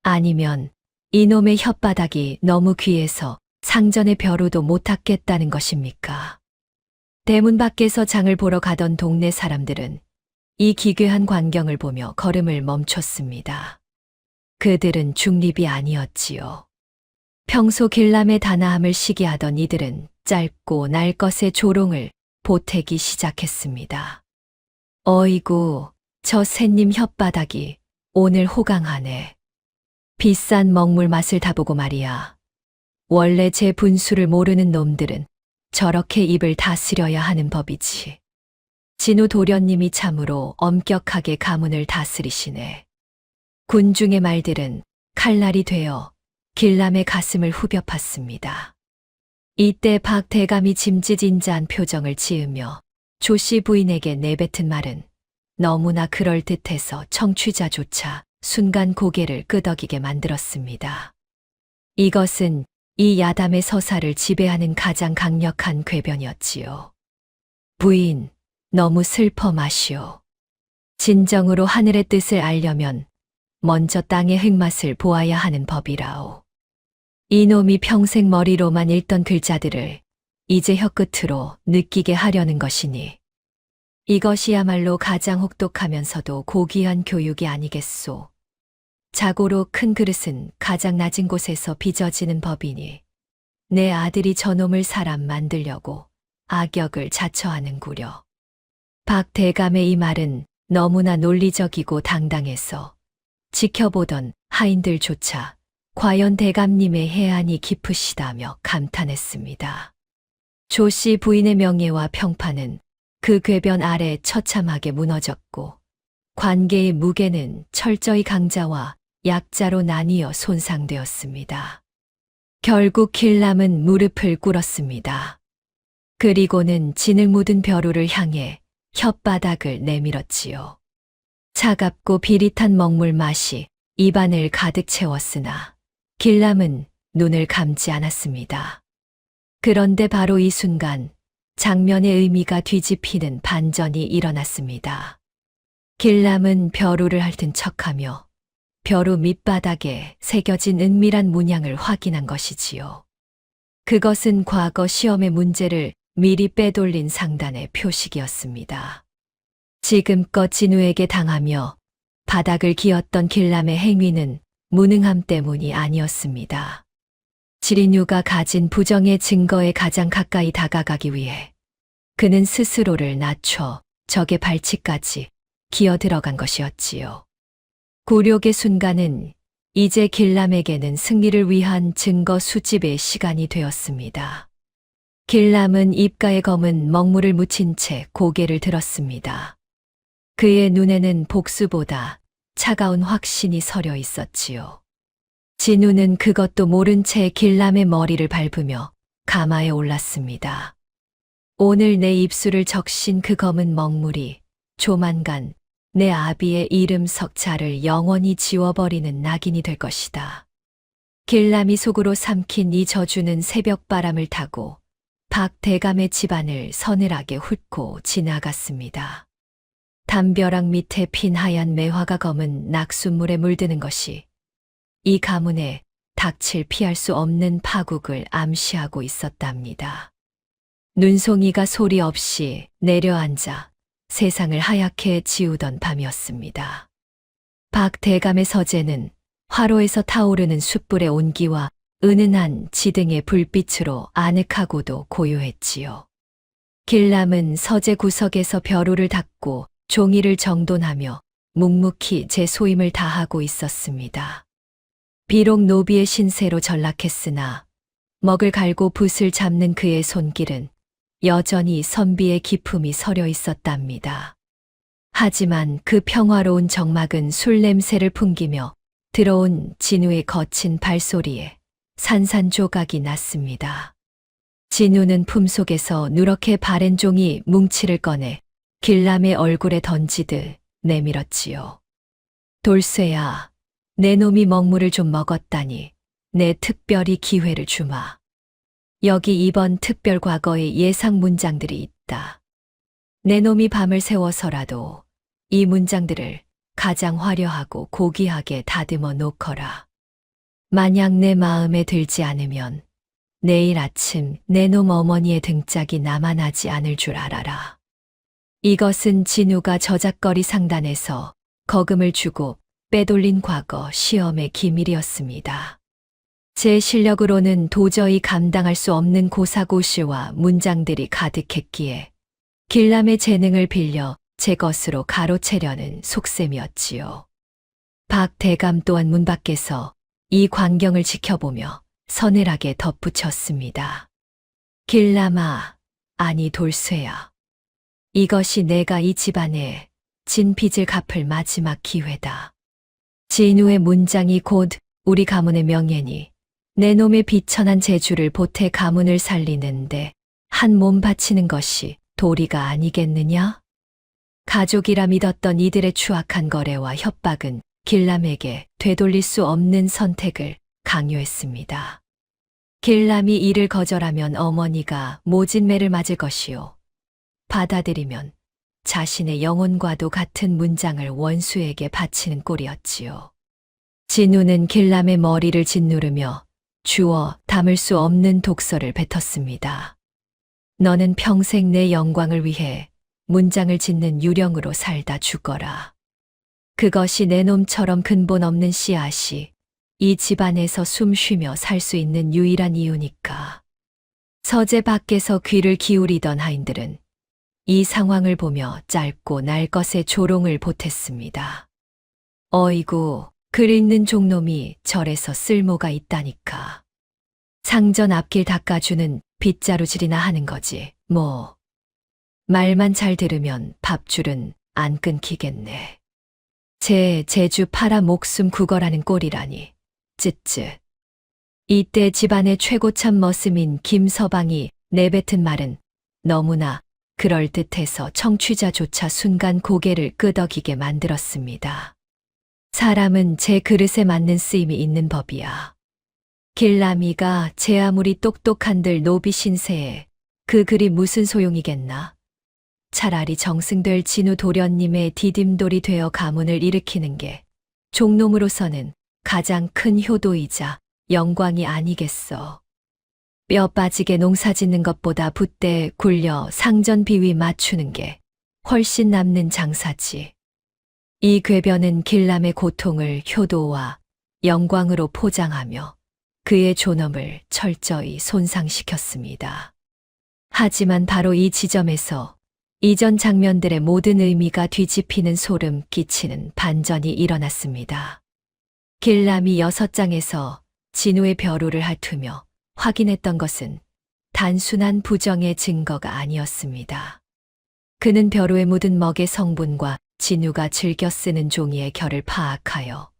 아니면 이놈의 혓바닥이 너무 귀해서 상전의 벼루도 못 닦겠다는 것입니까? 대문 밖에서 장을 보러 가던 동네 사람들은 이 기괴한 광경을 보며 걸음을 멈췄습니다. 그들은 중립이 아니었지요. 평소 길람의 단아함을 시기하던 이들은 짧고 날 것의 조롱을 보태기 시작했습니다. 어이구, 저 새님 혓바닥이 오늘 호강하네. 비싼 먹물 맛을 다보고 말이야. 원래 제 분수를 모르는 놈들은 저렇게 입을 다스려야 하는 법이지. 진우 도련님이 참으로 엄격하게 가문을 다스리시네. 군중의 말들은 칼날이 되어 길람의 가슴을 후벼 팠습니다. 이때 박 대감이 짐짓인자한 표정을 지으며 조씨 부인에게 내뱉은 말은 너무나 그럴듯해서 청취자조차 순간 고개를 끄덕이게 만들었습니다. 이것은 이 야담의 서사를 지배하는 가장 강력한 궤변이었지요. 부인, 너무 슬퍼 마시오. 진정으로 하늘의 뜻을 알려면 먼저 땅의 흙맛을 보아야 하는 법이라오. 이놈이 평생 머리로만 읽던 글자들을 이제 혀끝으로 느끼게 하려는 것이니 이것이야말로 가장 혹독하면서도 고귀한 교육이 아니겠소. 자고로 큰 그릇은 가장 낮은 곳에서 빚어지는 법이니 내 아들이 저놈을 사람 만들려고 악역을 자처하는구려. 박 대감의 이 말은 너무나 논리적이고 당당해서 지켜보던 하인들조차 과연 대감님의 해안이 깊으시다며 감탄했습니다. 조씨 부인의 명예와 평판은 그 궤변 아래 처참하게 무너졌고 관계의 무게는 철저히 강자와 약자로 나뉘어 손상되었습니다. 결국 길람은 무릎을 꿇었습니다. 그리고는 진을 묻은 벼루를 향해 혓바닥을 내밀었지요. 차갑고 비릿한 먹물 맛이 입안을 가득 채웠으나 길람은 눈을 감지 않았습니다. 그런데 바로 이 순간 장면의 의미가 뒤집히는 반전이 일어났습니다. 길람은 벼루를 핥은 척하며 벼루 밑바닥에 새겨진 은밀한 문양을 확인한 것이지요. 그것은 과거 시험의 문제를 미리 빼돌린 상단의 표식이었습니다. 지금껏 진우에게 당하며 바닥을 기었던 길람의 행위는 무능함 때문이 아니었습니다. 지린유가 가진 부정의 증거에 가장 가까이 다가가기 위해 그는 스스로를 낮춰 적의 발치까지 기어 들어간 것이었지요. 굴욕의 순간은 이제 길람에게는 승리를 위한 증거 수집의 시간이 되었습니다. 길람은 입가에 검은 먹물을 묻힌 채 고개를 들었습니다. 그의 눈에는 복수보다 차가운 확신이 서려 있었지요. 진우는 그것도 모른 채 길람의 머리를 밟으며 가마에 올랐습니다. 오늘 내 입술을 적신 그 검은 먹물이 조만간 내 아비의 이름 석자를 영원히 지워버리는 낙인이 될 것이다. 길람이 속으로 삼킨 이 저주는 새벽바람을 타고 박 대감의 집안을 서늘하게 훑고 지나갔습니다. 담벼락 밑에 핀 하얀 매화가 검은 낙숫물에 물드는 것이 이 가문에 닥칠 피할 수 없는 파국을 암시하고 있었답니다. 눈송이가 소리 없이 내려앉아 세상을 하얗게 지우던 밤이었습니다. 박 대감의 서재는 화로에서 타오르는 숯불의 온기와 은은한 지등의 불빛으로 아늑하고도 고요했지요. 길람은 서재 구석에서 벼루를 닦고 종이를 정돈하며 묵묵히 제 소임을 다하고 있었습니다. 비록 노비의 신세로 전락했으나 먹을 갈고 붓을 잡는 그의 손길은 여전히 선비의 기품이 서려 있었답니다. 하지만 그 평화로운 정막은 술 냄새를 풍기며 들어온 진우의 거친 발소리에 산산조각이 났습니다. 진우는 품속에서 누렇게 바랜 종이 뭉치를 꺼내 길람의 얼굴에 던지듯 내밀었지요. 돌쇠야, 내 놈이 먹물을 좀 먹었다니 내 특별히 기회를 주마. 여기 이번 특별 과거의 예상 문장들이 있다. 내 놈이 밤을 새워서라도 이 문장들을 가장 화려하고 고귀하게 다듬어 놓거라. 만약 내 마음에 들지 않으면 내일 아침 내 놈 어머니의 등짝이 남아나지 않을 줄 알아라. 이것은 진우가 저작거리 상단에서 거금을 주고 빼돌린 과거 시험의 기밀이었습니다. 제 실력으로는 도저히 감당할 수 없는 고사고시와 문장들이 가득했기에 길람의 재능을 빌려 제 것으로 가로채려는 속셈이었지요. 박 대감 또한 문 밖에서 이 광경을 지켜보며 서늘하게 덧붙였습니다. 길람아, 아니 돌쇠야. 이것이 내가 이 집안에 진 빚을 갚을 마지막 기회다. 진우의 문장이 곧 우리 가문의 명예니 내 놈의 비천한 재주를 보태 가문을 살리는데 한 몸 바치는 것이 도리가 아니겠느냐? 가족이라 믿었던 이들의 추악한 거래와 협박은 길람에게 되돌릴 수 없는 선택을 강요했습니다. 길람이 이를 거절하면 어머니가 모진매를 맞을 것이요. 받아들이면 자신의 영혼과도 같은 문장을 원수에게 바치는 꼴이었지요. 진우는 길람의 머리를 짓누르며 주워 담을 수 없는 독서를 뱉었습니다. 너는 평생 내 영광을 위해 문장을 짓는 유령으로 살다 죽거라. 그것이 내 놈처럼 근본 없는 씨앗이 이 집안에서 숨 쉬며 살 수 있는 유일한 이유니까. 서재 밖에서 귀를 기울이던 하인들은 이 상황을 보며 짧고 날 것의 조롱을 보탰습니다. 어이구, 글 읽는 종놈이 절에서 쓸모가 있다니까. 상전 앞길 닦아주는 빗자루질이나 하는 거지, 뭐. 말만 잘 들으면 밥줄은 안 끊기겠네. 제주 팔아 목숨 구걸하는 꼴이라니. 쯧쯧. 이때 집안의 최고참 머슴인 김서방이 내뱉은 말은 너무나 그럴듯해서 청취자조차 순간 고개를 끄덕이게 만들었습니다. 사람은 제 그릇에 맞는 쓰임이 있는 법이야. 길라미가 제 아무리 똑똑한들 노비 신세에 그 글이 무슨 소용이겠나. 차라리 정승될 진우 도련님의 디딤돌이 되어 가문을 일으키는 게 종놈으로서는 가장 큰 효도이자 영광이 아니겠어. 뼈 빠지게 농사 짓는 것보다 붓대 굴려 상전 비위 맞추는 게 훨씬 남는 장사지. 이 궤변은 길람의 고통을 효도와 영광으로 포장하며 그의 존엄을 철저히 손상시켰습니다. 하지만 바로 이 지점에서 이전 장면들의 모든 의미가 뒤집히는 소름 끼치는 반전이 일어났습니다. 길람이 6장에서 진우의 벼루를 핥으며 확인했던 것은 단순한 부정의 증거가 아니었습니다. 그는 벼루에 묻은 먹의 성분과 진우가 즐겨 쓰는 종이의 결을 파악하여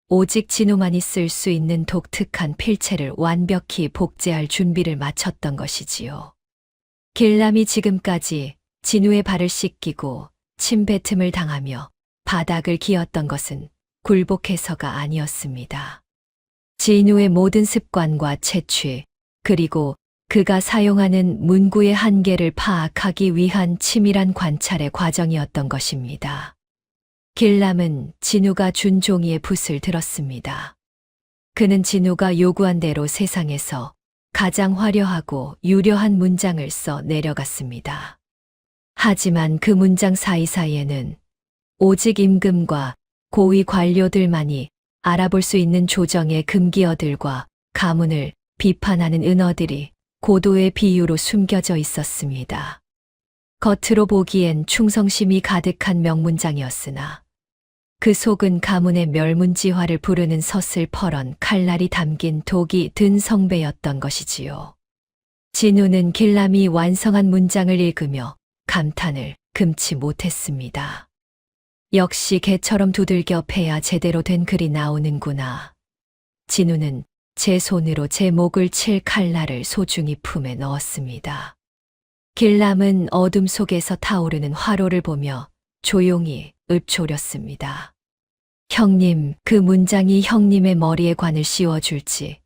오직 진우만이 쓸 수 있는 독특한 필체를 완벽히 복제할 준비를 마쳤던 것이지요. 길람이 지금까지 진우의 발을 씻기고 침뱉음을 당하며 바닥을 기었던 것은 굴복해서가 아니었습니다. 진우의 모든 습관과 채취, 그리고 그가 사용하는 문구의 한계를 파악하기 위한 치밀한 관찰의 과정이었던 것입니다. 길람은 진우가 준 종이의 붓을 들었습니다. 그는 진우가 요구한 대로 세상에서 가장 화려하고 유려한 문장을 써 내려갔습니다. 하지만 그 문장 사이사이에는 오직 임금과 고위 관료들만이 알아볼 수 있는 조정의 금기어들과 가문을 비판하는 은어들이 고도의 비유로 숨겨져 있었습니다. 겉으로 보기엔 충성심이 가득한 명문장이었으나 그 속은 가문의 멸문지화를 부르는 서슬퍼런 칼날이 담긴 독이 든 성배였던 것이지요. 진우는 길람이 완성한 문장을 읽으며 감탄을 금치 못했습니다. 역시 개처럼 두들겨 패야 제대로 된 글이 나오는구나. 진우는 제 손으로 제 목을 칠 칼날을 소중히 품에 넣었습니다. 길람은 어둠 속에서 타오르는 화로를 보며 조용히 읊조렸습니다. 형님, 그 문장이 형님의 머리에 관을 씌워줄지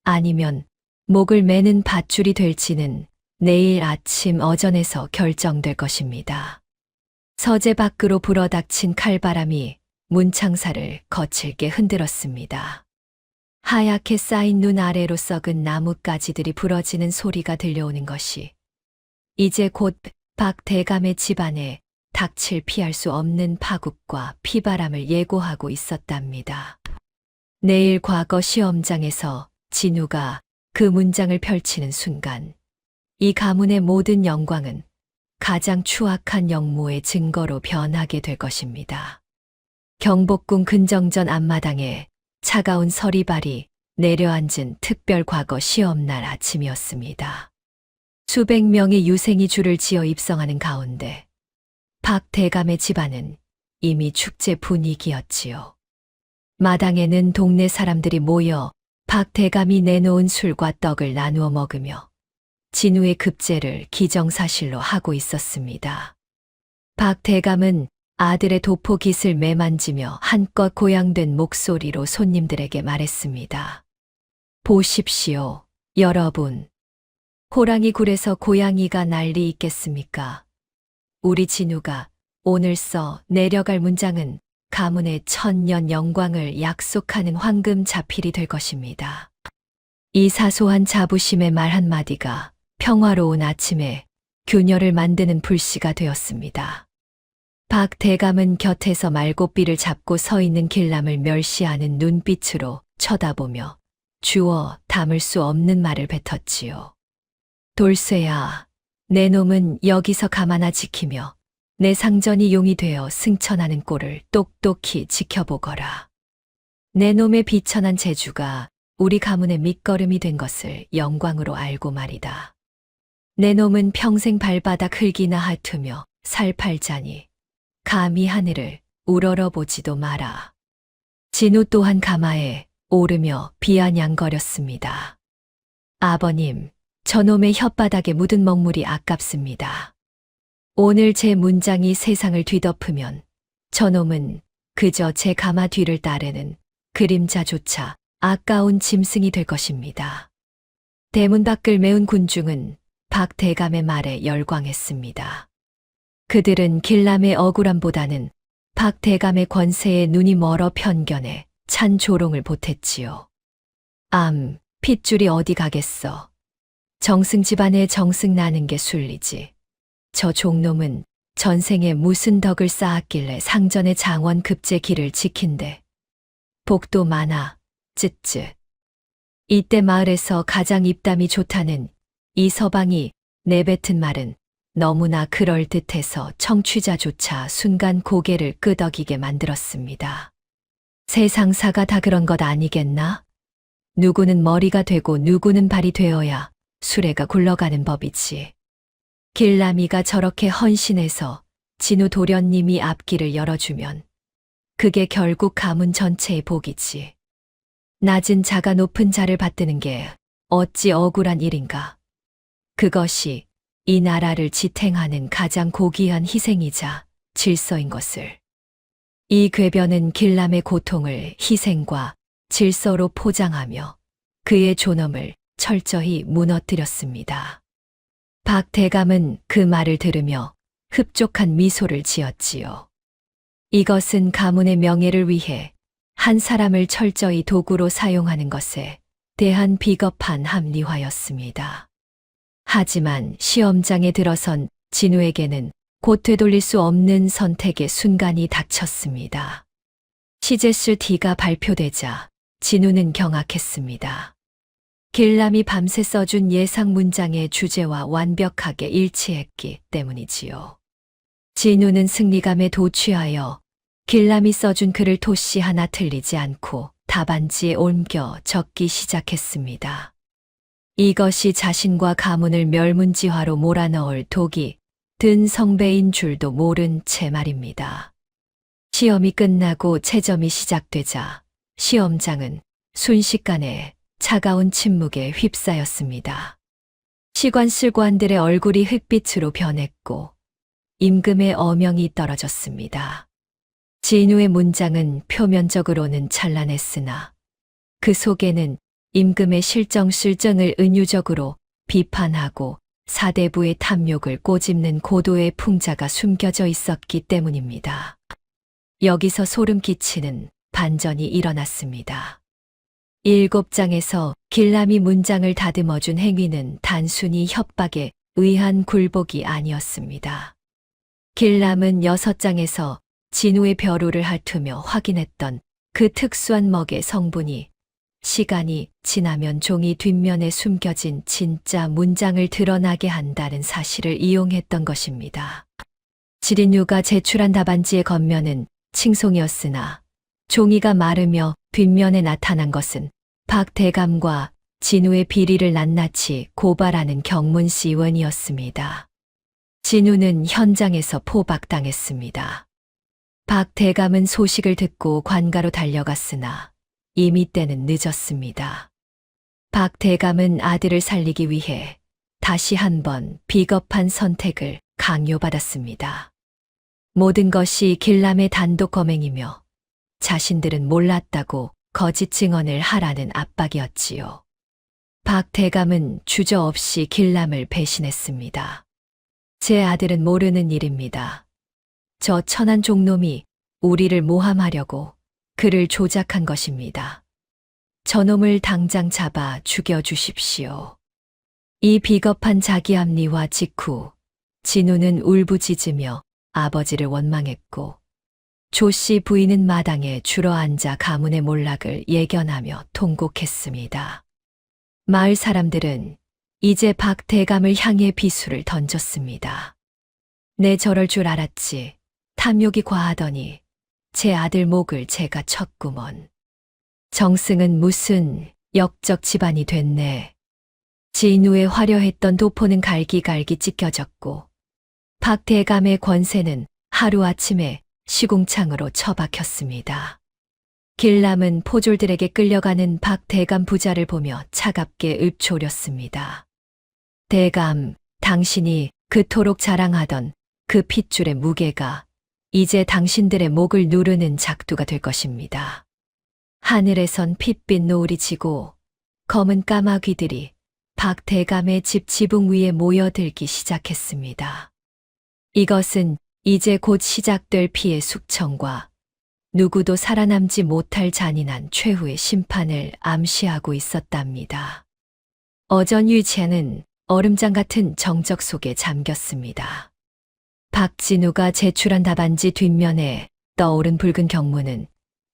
아니면 목을 매는 밧줄이 될지는 내일 아침 어전에서 결정될 것입니다. 서재 밖으로 불어닥친 칼바람이 문창사를 거칠게 흔들었습니다. 하얗게 쌓인 눈 아래로 썩은 나뭇가지들이 부러지는 소리가 들려오는 것이 이제 곧 박 대감의 집안에 닥칠 피할 수 없는 파국과 피바람을 예고하고 있었답니다. 내일 과거 시험장에서 진우가 그 문장을 펼치는 순간 이 가문의 모든 영광은 가장 추악한 역모의 증거로 변하게 될 것입니다. 경복궁 근정전 앞마당에 차가운 서리발이 내려앉은 특별 과거 시험날 아침이었습니다. 수백 명의 유생이 줄을 지어 입성하는 가운데 박 대감의 집안은 이미 축제 분위기였지요. 마당에는 동네 사람들이 모여 박 대감이 내놓은 술과 떡을 나누어 먹으며 진우의 급제를 기정사실로 하고 있었습니다. 박 대감은 아들의 도포 깃을 매만지며 한껏 고양된 목소리로 손님들에게 말했습니다. 보십시오, 여러분. 호랑이 굴에서 고양이가 난리 있겠습니까? 우리 진우가 오늘 써 내려갈 문장은 가문의 천년 영광을 약속하는 황금 자필이 될 것입니다. 이 사소한 자부심의 말 한마디가 평화로운 아침에 균열을 만드는 불씨가 되었습니다. 박 대감은 곁에서 말고삐를 잡고 서 있는 길람을 멸시하는 눈빛으로 쳐다보며 주워 담을 수 없는 말을 뱉었지요. 돌쇠야, 내 놈은 여기서 가만아 지키며 내 상전이 용이 되어 승천하는 꼴을 똑똑히 지켜보거라. 내 놈의 비천한 재주가 우리 가문의 밑거름이 된 것을 영광으로 알고 말이다. 내 놈은 평생 발바닥 흙이나 핥으며 살팔자니 감히 하늘을 우러러보지도 마라. 진우 또한 가마에 오르며 비아냥거렸습니다. 아버님, 저놈의 혓바닥에 묻은 먹물이 아깝습니다. 오늘 제 문장이 세상을 뒤덮으면 저놈은 그저 제 가마 뒤를 따르는 그림자조차 아까운 짐승이 될 것입니다. 대문 밖을 메운 군중은 박 대감의 말에 열광했습니다. 그들은 길람의 억울함보다는 박 대감의 권세에 눈이 멀어 편견에 찬 조롱을 보탰지요. 핏줄이 어디 가겠어. 정승 집안에 정승 나는 게 순리지. 저 종놈은 전생에 무슨 덕을 쌓았길래 상전의 장원 급제 길을 지킨대. 복도 많아, 쯧쯧. 이때 마을에서 가장 입담이 좋다는 이 서방이 내뱉은 말은 너무나 그럴듯해서 청취자조차 순간 고개를 끄덕이게 만들었습니다. 세상사가 다 그런 것 아니겠나? 누구는 머리가 되고 누구는 발이 되어야 수레가 굴러가는 법이지. 길라미가 저렇게 헌신해서 진우 도련님이 앞길을 열어주면 그게 결국 가문 전체의 복이지. 낮은 자가 높은 자를 받드는 게 어찌 억울한 일인가. 그것이 이 나라를 지탱하는 가장 고귀한 희생이자 질서인 것을. 이 궤변은 길람의 고통을 희생과 질서로 포장하며 그의 존엄을 철저히 무너뜨렸습니다. 박 대감은 그 말을 들으며 흡족한 미소를 지었지요. 이것은 가문의 명예를 위해 한 사람을 철저히 도구로 사용하는 것에 대한 비겁한 합리화였습니다. 하지만 시험장에 들어선 진우에게는 곧 되돌릴 수 없는 선택의 순간이 닥쳤습니다. 시제쓸 D가 발표되자 진우는 경악했습니다. 길람이 밤새 써준 예상 문장의 주제와 완벽하게 일치했기 때문이지요. 진우는 승리감에 도취하여 길람이 써준 글을 토시 하나 틀리지 않고 답안지에 옮겨 적기 시작했습니다. 이것이 자신과 가문을 멸문지화로 몰아넣을 독이 든 성배인 줄도 모른 채 말입니다. 시험이 끝나고 채점이 시작되자 시험장은 순식간에 차가운 침묵에 휩싸였습니다. 시관술관들의 얼굴이 흙빛으로 변했고 임금의 어명이 떨어졌습니다. 진우의 문장은 표면적으로는 찬란했으나 그 속에는 임금의 실정술정을 은유적으로 비판하고 사대부의 탐욕을 꼬집는 고도의 풍자가 숨겨져 있었기 때문입니다. 여기서 소름 끼치는 반전이 일어났습니다. 7장에서 길람이 문장을 다듬어준 행위는 단순히 협박에 의한 굴복이 아니었습니다. 길람은 6장에서 진우의 벼루를 핥으며 확인했던 그 특수한 먹의 성분이 시간이 지나면 종이 뒷면에 숨겨진 진짜 문장을 드러나게 한다는 사실을 이용했던 것입니다. 지린유가 제출한 답안지의 겉면은 칭송이었으나 종이가 마르며 뒷면에 나타난 것은 박 대감과 진우의 비리를 낱낱이 고발하는 경문시원이었습니다. 진우는 현장에서 포박당했습니다. 박 대감은 소식을 듣고 관가로 달려갔으나 이미 때는 늦었습니다. 박 대감은 아들을 살리기 위해 다시 한번 비겁한 선택을 강요받았습니다. 모든 것이 길람의 단독 거맹이며 자신들은 몰랐다고 거짓 증언을 하라는 압박이었지요. 박 대감은 주저없이 길람을 배신했습니다. 제 아들은 모르는 일입니다. 저 천한 종놈이 우리를 모함하려고 그를 조작한 것입니다. 저놈을 당장 잡아 죽여주십시오. 이 비겁한 자기 합리화 직후 진우는 울부짖으며 아버지를 원망했고 조씨 부인은 마당에 주러앉아 가문의 몰락을 예견하며 통곡했습니다. 마을 사람들은 이제 박 대감을 향해 비수를 던졌습니다. 내 저럴 줄 알았지. 탐욕이 과하더니 제 아들 목을 제가 쳤구먼. 정승은 무슨 역적 집안이 됐네. 진우의 화려했던 도포는 갈기갈기 찢겨졌고 박 대감의 권세는 하루아침에 시궁창으로 처박혔습니다. 길람은 포졸들에게 끌려가는 박 대감 부자를 보며 차갑게 읊조렸습니다. 대감, 당신이 그토록 자랑하던 그 핏줄의 무게가 이제 당신들의 목을 누르는 작두가 될 것입니다. 하늘에선 핏빛 노을이 지고 검은 까마귀들이 박 대감의 집 지붕 위에 모여들기 시작했습니다. 이것은 이제 곧 시작될 피의 숙청과 누구도 살아남지 못할 잔인한 최후의 심판을 암시하고 있었답니다. 어전유채는 얼음장 같은 정적 속에 잠겼습니다. 박진우가 제출한 답안지 뒷면에 떠오른 붉은 경문은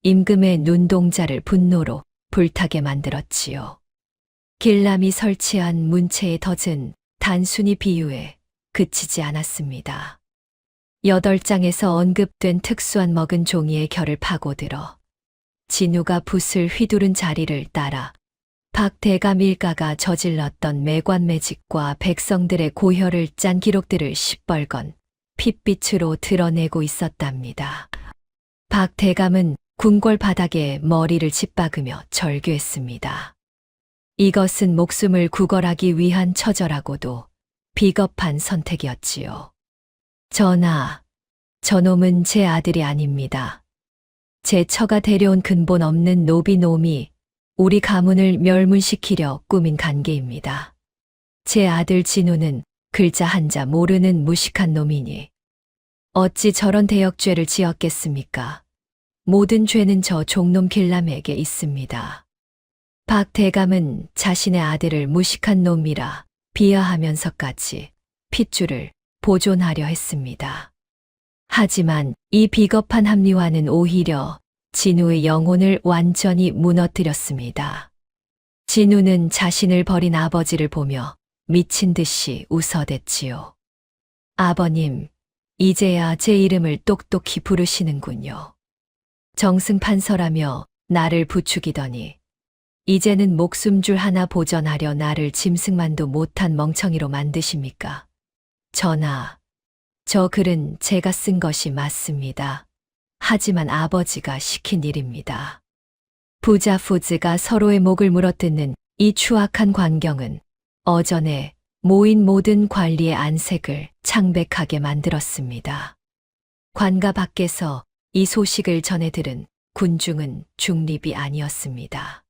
임금의 눈동자를 분노로 불타게 만들었지요. 길람이 설치한 문체의 덫은 단순히 비유에 그치지 않았습니다. 8장에서 언급된 특수한 먹은 종이의 결을 파고들어 진우가 붓을 휘두른 자리를 따라 박 대감 일가가 저질렀던 매관매직과 백성들의 고혈을 짠 기록들을 시뻘건 핏빛으로 드러내고 있었답니다. 박 대감은 궁궐 바닥에 머리를 짓박으며 절규했습니다. 이것은 목숨을 구걸하기 위한 처절하고도 비겁한 선택이었지요. 전하, 저놈은 제 아들이 아닙니다. 제 처가 데려온 근본 없는 노비놈이 우리 가문을 멸문시키려 꾸민 간계입니다. 제 아들 진우는 글자 한자 모르는 무식한 놈이니 어찌 저런 대역죄를 지었겠습니까? 모든 죄는 저 종놈 길람에게 있습니다. 박 대감은 자신의 아들을 무식한 놈이라 비하하면서까지 핏줄을 보존하려 했습니다. 하지만 이 비겁한 합리화는 오히려 진우의 영혼을 완전히 무너뜨렸습니다. 진우는 자신을 버린 아버지를 보며 미친 듯이 웃어댔지요. 아버님, 이제야 제 이름을 똑똑히 부르시는군요. 정승판서라며 나를 부추기더니 이제는 목숨줄 하나 보전하려 나를 짐승만도 못한 멍청이로 만드십니까? 전하, 저 글은 제가 쓴 것이 맞습니다. 하지만 아버지가 시킨 일입니다. 부자푸즈가 서로의 목을 물어뜯는 이 추악한 광경은 어전에 모인 모든 관리의 안색을 창백하게 만들었습니다. 관가 밖에서 이 소식을 전해 들은 군중은 중립이 아니었습니다.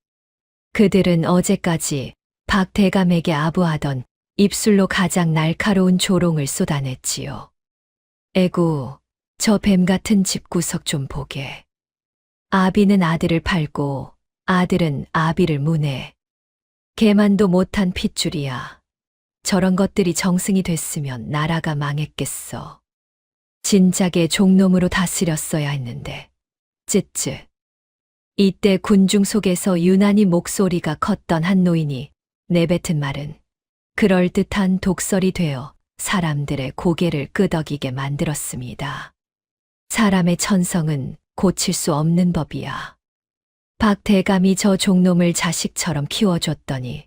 그들은 어제까지 박 대감에게 아부하던 입술로 가장 날카로운 조롱을 쏟아냈지요. 에구, 저 뱀 같은 집구석 좀 보게. 아비는 아들을 팔고 아들은 아비를 문해. 개만도 못한 핏줄이야. 저런 것들이 정승이 됐으면 나라가 망했겠어. 진작에 종놈으로 다스렸어야 했는데. 쯧쯧. 이때 군중 속에서 유난히 목소리가 컸던 한 노인이 내뱉은 말은 그럴듯한 독설이 되어 사람들의 고개를 끄덕이게 만들었습니다. 사람의 천성은 고칠 수 없는 법이야. 박 대감이 저 종놈을 자식처럼 키워줬더니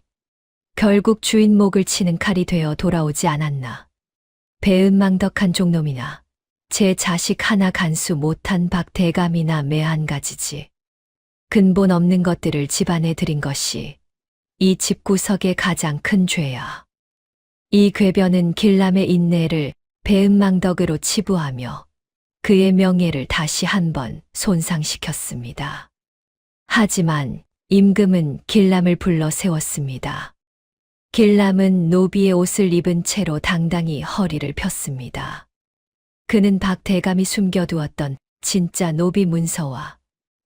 결국 주인 목을 치는 칼이 되어 돌아오지 않았나. 배은망덕한 종놈이나 제 자식 하나 간수 못한 박 대감이나 매한가지지. 근본 없는 것들을 집안에 들인 것이 이 집구석의 가장 큰 죄야. 이 궤변은 길람의 인내를 배은망덕으로 치부하며 그의 명예를 다시 한번 손상시켰습니다. 하지만 임금은 길람을 불러 세웠습니다. 길람은 노비의 옷을 입은 채로 당당히 허리를 폈습니다. 그는 박대감이 숨겨두었던 진짜 노비 문서와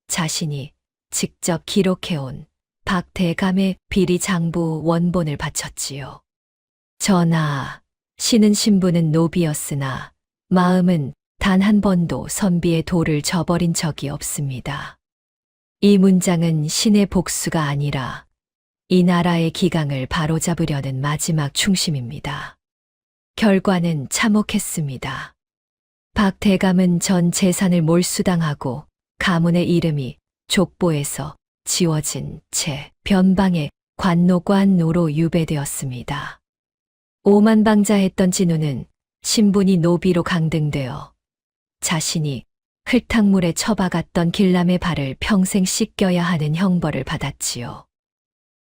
자신이 직접 기록해온 박대감의 비리 장부 원본을 바쳤지요. 전하, 신은 신부는 노비였으나 마음은 단 한 번도 선비의 도를 저버린 적이 없습니다. 이 문장은 신의 복수가 아니라 이 나라의 기강을 바로잡으려는 마지막 충심입니다. 결과는 참혹했습니다. 박대감은 전 재산을 몰수당하고 가문의 이름이 족보에서 지워진 채 변방의 관노관노로 유배되었습니다. 오만방자했던 진우는 신분이 노비로 강등되어 자신이 흙탕물에 처박았던 길람의 발을 평생 씻겨야 하는 형벌을 받았지요.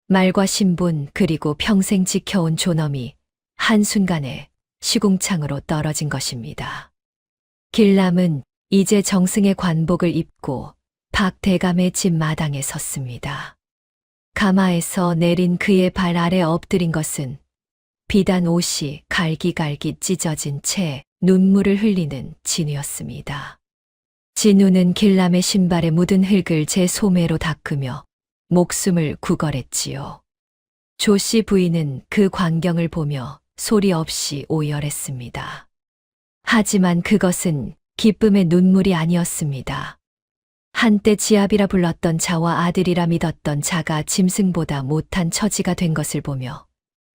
말과 신분 그리고 평생 지켜온 존엄이 한순간에 시궁창으로 떨어진 것입니다. 길람은 이제 정승의 관복을 입고 박대감의 집 마당에 섰습니다. 가마에서 내린 그의 발 아래 엎드린 것은 비단 옷이 갈기갈기 찢어진 채 눈물을 흘리는 진우였습니다. 진우는 길람의 신발에 묻은 흙을 제 소매로 닦으며 목숨을 구걸했지요. 조씨 부인은 그 광경을 보며 소리 없이 오열했습니다. 하지만 그것은 기쁨의 눈물이 아니었습니다. 한때 지압이라 불렀던 자와 아들이라 믿었던 자가 짐승보다 못한 처지가 된 것을 보며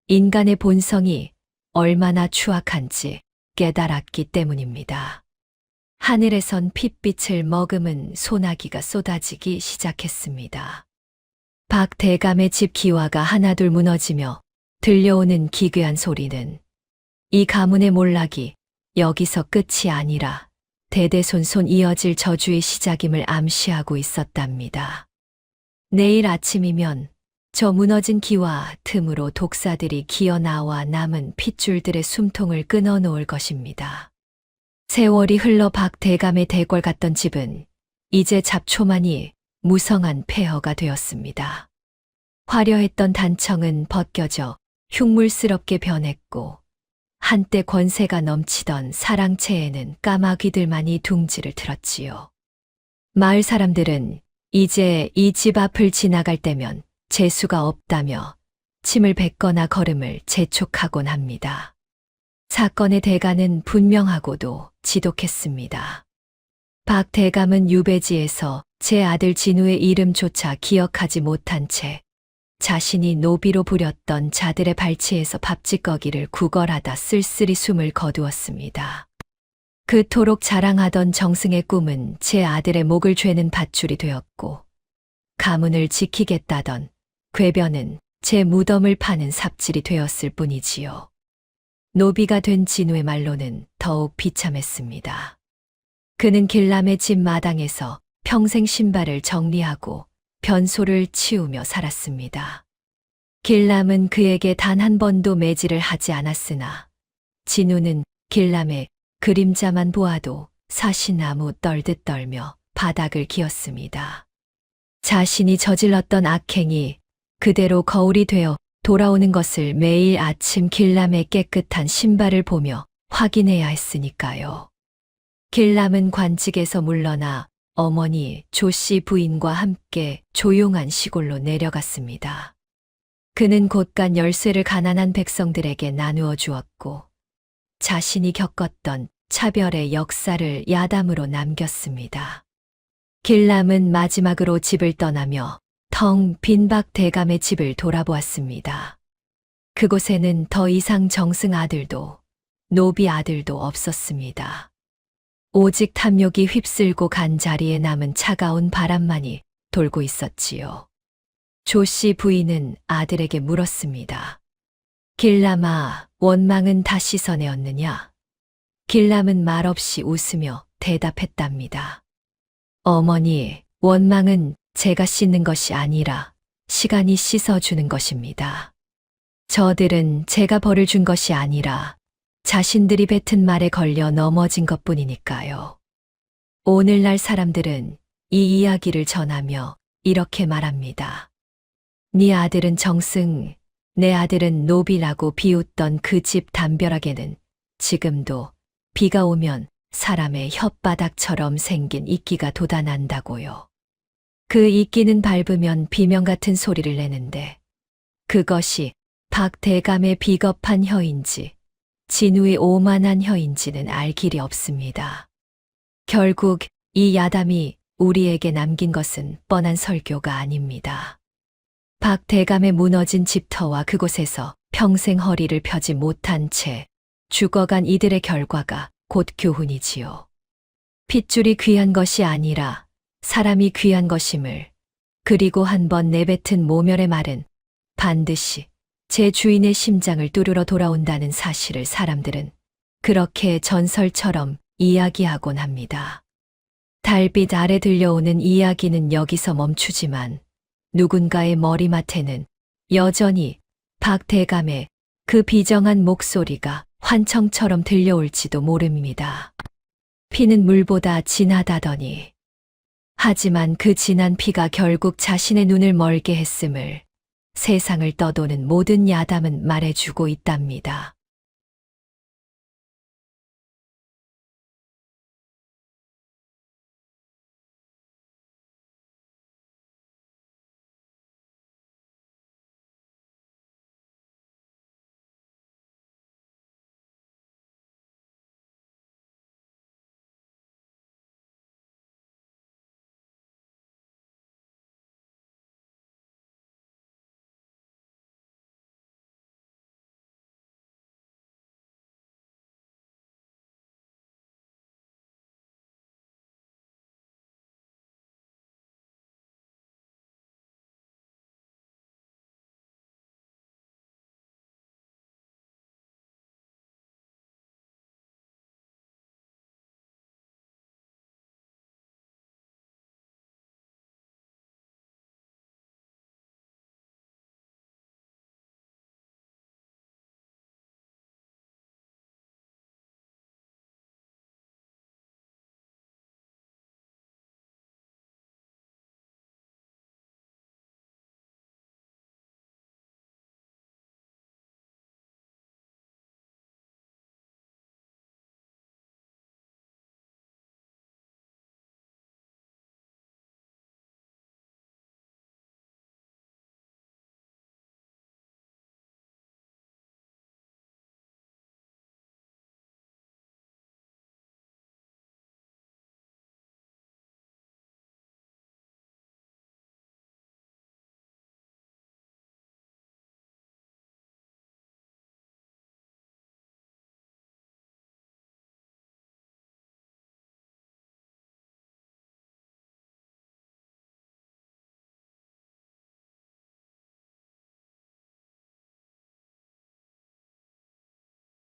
인간의 본성이 얼마나 추악한지 깨달았기 때문입니다. 하늘에선 핏빛을 머금은 소나기가 쏟아지기 시작했습니다. 박대감의 집 기와가 하나둘 무너지며 들려오는 기괴한 소리는 이 가문의 몰락이 여기서 끝이 아니라 대대손손 이어질 저주의 시작임을 암시하고 있었답니다. 내일 아침이면 저 무너진 기와 틈으로 독사들이 기어나와 남은 핏줄들의 숨통을 끊어놓을 것입니다. 세월이 흘러 박대감의 대궐 같던 집은 이제 잡초만이 무성한 폐허가 되었습니다. 화려했던 단청은 벗겨져 흉물스럽게 변했고 한때 권세가 넘치던 사랑채에는 까마귀들만이 둥지를 틀었지요. 마을 사람들은 이제 이 집 앞을 지나갈 때면 재수가 없다며 침을 뱉거나 걸음을 재촉하곤 합니다. 사건의 대가는 분명하고도 지독했습니다. 박 대감은 유배지에서 제 아들 진우의 이름조차 기억하지 못한 채 자신이 노비로 부렸던 자들의 발치에서 밥짓거기를 구걸하다 쓸쓸히 숨을 거두었습니다. 그토록 자랑하던 정승의 꿈은 제 아들의 목을 죄는 밧줄이 되었고 가문을 지키겠다던 궤변은 제 무덤을 파는 삽질이 되었을 뿐이지요. 노비가 된 진우의 말로는 더욱 비참했습니다. 그는 길람의 집 마당에서 평생 신발을 정리하고 변소를 치우며 살았습니다. 길람은 그에게 단 한 번도 매질을 하지 않았으나 진우는 길람의 그림자만 보아도 사시나무 떨듯 떨며 바닥을 기었습니다. 자신이 저질렀던 악행이 그대로 거울이 되어 돌아오는 것을 매일 아침 길람의 깨끗한 신발을 보며 확인해야 했으니까요. 길람은 관직에서 물러나 어머니 조씨 부인과 함께 조용한 시골로 내려갔습니다. 그는 곳간 열쇠를 가난한 백성들에게 나누어 주었고 자신이 겪었던 차별의 역사를 야담으로 남겼습니다. 길람은 마지막으로 집을 떠나며 텅 빈 박대감의 집을 돌아보았습니다. 그곳에는 더 이상 정승 아들도 노비 아들도 없었습니다. 오직 탐욕이 휩쓸고 간 자리에 남은 차가운 바람만이 돌고 있었지요. 조씨 부인은 아들에게 물었습니다. 길람아, 원망은 다 씻어내었느냐? 길람은 말없이 웃으며 대답했답니다. 어머니, 원망은 제가 씻는 것이 아니라 시간이 씻어주는 것입니다. 저들은 제가 벌을 준 것이 아니라 자신들이 뱉은 말에 걸려 넘어진 것 뿐이니까요. 오늘날 사람들은 이 이야기를 전하며 이렇게 말합니다. 네 아들은 정승, 내 아들은 노비라고 비웃던 그 집 담벼락에는 지금도 비가 오면 사람의 혓바닥처럼 생긴 이끼가 돋아난다고요. 그 이끼는 밟으면 비명 같은 소리를 내는데 그것이 박대감의 비겁한 혀인지 진우의 오만한 혀인지는 알 길이 없습니다. 결국 이 야담이 우리에게 남긴 것은 뻔한 설교가 아닙니다. 박대감의 무너진 집터와 그곳에서 평생 허리를 펴지 못한 채 죽어간 이들의 결과가 곧 교훈이지요. 핏줄이 귀한 것이 아니라 사람이 귀한 것임을, 그리고 한번 내뱉은 모멸의 말은 반드시 제 주인의 심장을 뚫으러 돌아온다는 사실을 사람들은 그렇게 전설처럼 이야기하곤 합니다. 달빛 아래 들려오는 이야기는 여기서 멈추지만 누군가의 머리맡에는 여전히 박대감의 그 비정한 목소리가 환청처럼 들려올지도 모릅니다. 피는 물보다 진하다더니, 하지만 그 진한 피가 결국 자신의 눈을 멀게 했음을 세상을 떠도는 모든 야담은 말해주고 있답니다.